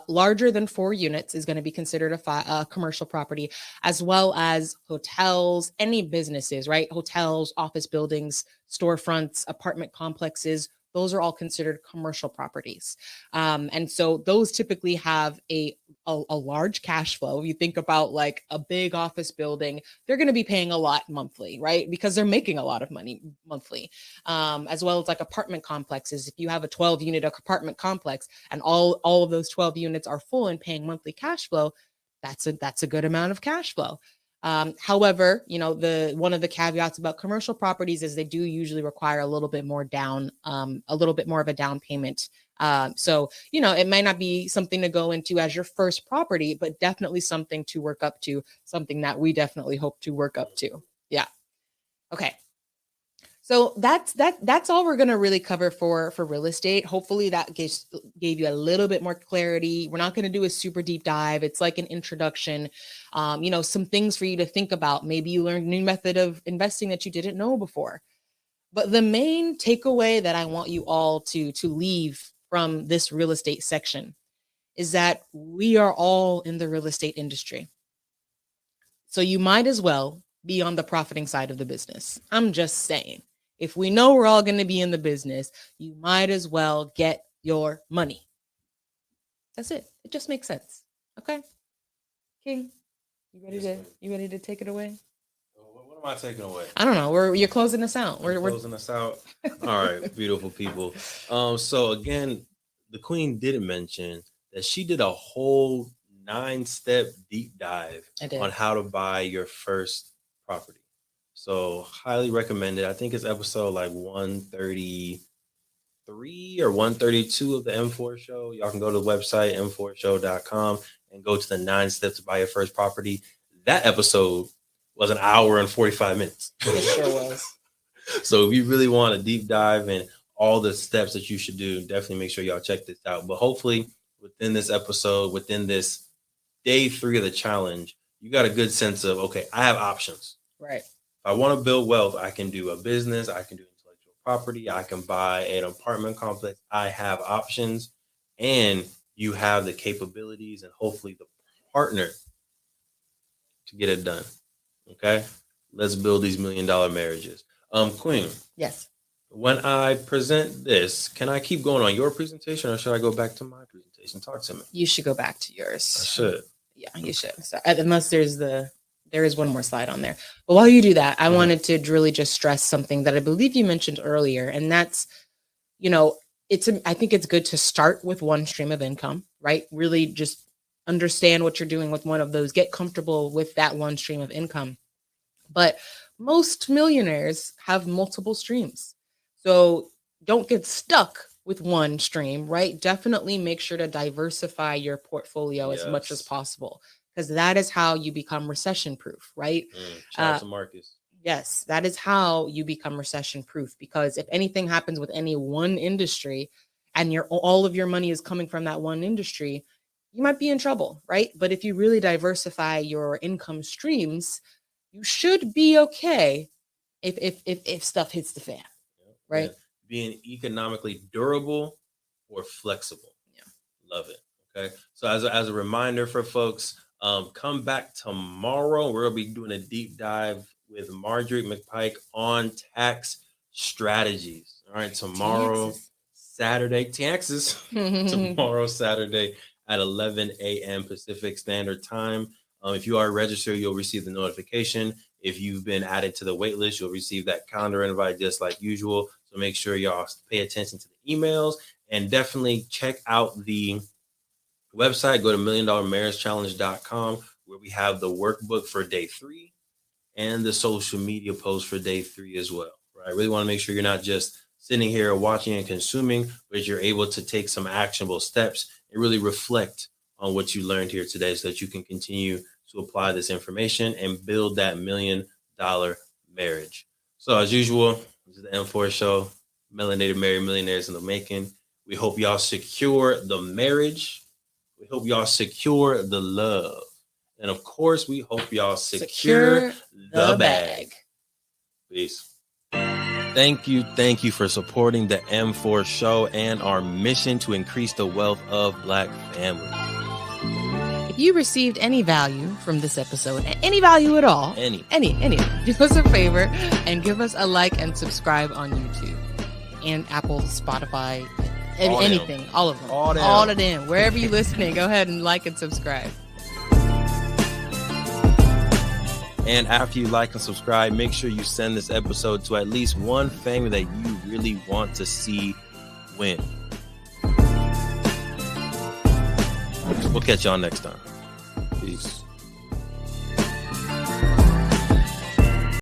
larger than 4 units is going to be considered a commercial property, as well as hotels, any businesses, right? Hotels, office buildings, storefronts, apartment complexes. Those are all considered commercial properties. And so those typically have a large cash flow. You think about like a big office building, they're going to be paying a lot monthly, right? Because they're making a lot of money monthly. As well as like apartment complexes. If you have a 12-unit apartment complex and all of those 12 units are full and paying monthly cash flow, that's a good amount of cash flow. However, one of the caveats about commercial properties is they do usually require a little bit more of a down payment. So, it might not be something to go into as your first property, but definitely something to work up to, something that we definitely hope to work up to. Yeah. Okay. So that's all we're going to really cover for real estate. Hopefully that gave you a little bit more clarity. We're not going to do a super deep dive. It's like an introduction, some things for you to think about. Maybe you learned a new method of investing that you didn't know before. But the main takeaway that I want you all to leave from this real estate section is that we are all in the real estate industry. So you might as well be on the profiting side of the business. I'm just saying. If we know we're all going to be in the business, you might as well get your money. That's it. It just makes sense. Okay. King, you ready to take it away? What am I taking away? I don't know. You're closing us out. We're closing us out. All right, beautiful people. So again, the Queen didn't mention that she did a whole 9-step deep dive on how to buy your first property. So highly recommended. I think it's episode like 133 or 132 of the M4 show. Y'all can go to the website, m4show.com, and go to the 9 steps to buy your first property. That episode was an hour and 45 minutes. It sure was. So if you really want a deep dive in all the steps that you should do, definitely make sure y'all check this out. But hopefully within this episode, within this day 3 of the challenge, you got a good sense of, okay, I have options. Right. If I want to build wealth, I can do a business, I can do intellectual property, I can buy an apartment complex. I have options, and you have the capabilities and hopefully the partner to get it done. Okay? Let's build these $1 million marriages. Queen. Yes. When I present this, can I keep going on your presentation or should I go back to my presentation? Talk to me. You should go back to yours. I should. Yeah, you should. So, unless there is one more slide on there. But while you do that, I wanted to really just stress something that I believe you mentioned earlier. And that's, I think it's good to start with one stream of income, right? Really just understand what you're doing with one of those, get comfortable with that one stream of income. But most millionaires have multiple streams. So don't get stuck with one stream, right? Definitely make sure to diversify your portfolio as much as possible, because that is how you become recession proof, right? Shout out to Marcus. Yes, that is how you become recession proof, because if anything happens with any one industry and all of your money is coming from that one industry, you might be in trouble, right? But if you really diversify your income streams, you should be okay if stuff hits the fan, right? Yeah. Being economically durable or flexible. Yeah. Love it. Okay. So as a reminder for folks, come back tomorrow. We're gonna be doing a deep dive with Marjorie McPike on tax strategies. All right, tomorrow, Saturday, taxes. Tomorrow, Saturday at 11 a.m. Pacific Standard Time. If you are registered, you'll receive the notification. If you've been added to the wait list, you'll receive that calendar invite just like usual. So make sure y'all pay attention to the emails and definitely check out the website. Go to milliondollarmarriagechallenge.com where we have the workbook for day 3 and the social media post for day 3 as well. Right? I really want to make sure you're not just sitting here watching and consuming, but you're able to take some actionable steps and really reflect on what you learned here today so that you can continue to apply this information and build that $1 million marriage. So as usual, this is the M4 show, Melanated Married Millionaires in the Making. We hope y'all secure the marriage. We hope y'all secure the love. And of course, we hope y'all secure the bag. Peace. Thank you for supporting the M4 show and our mission to increase the wealth of Black families. If you received any value from this episode, any value at all, any, do us a favor and give us a like and subscribe on YouTube and Apple, Spotify, anything, all of them, all of them, wherever you're listening, go ahead and like and subscribe. And after you like and subscribe, make sure you send this episode to at least one family that you really want to see win. We'll catch y'all next time. Peace.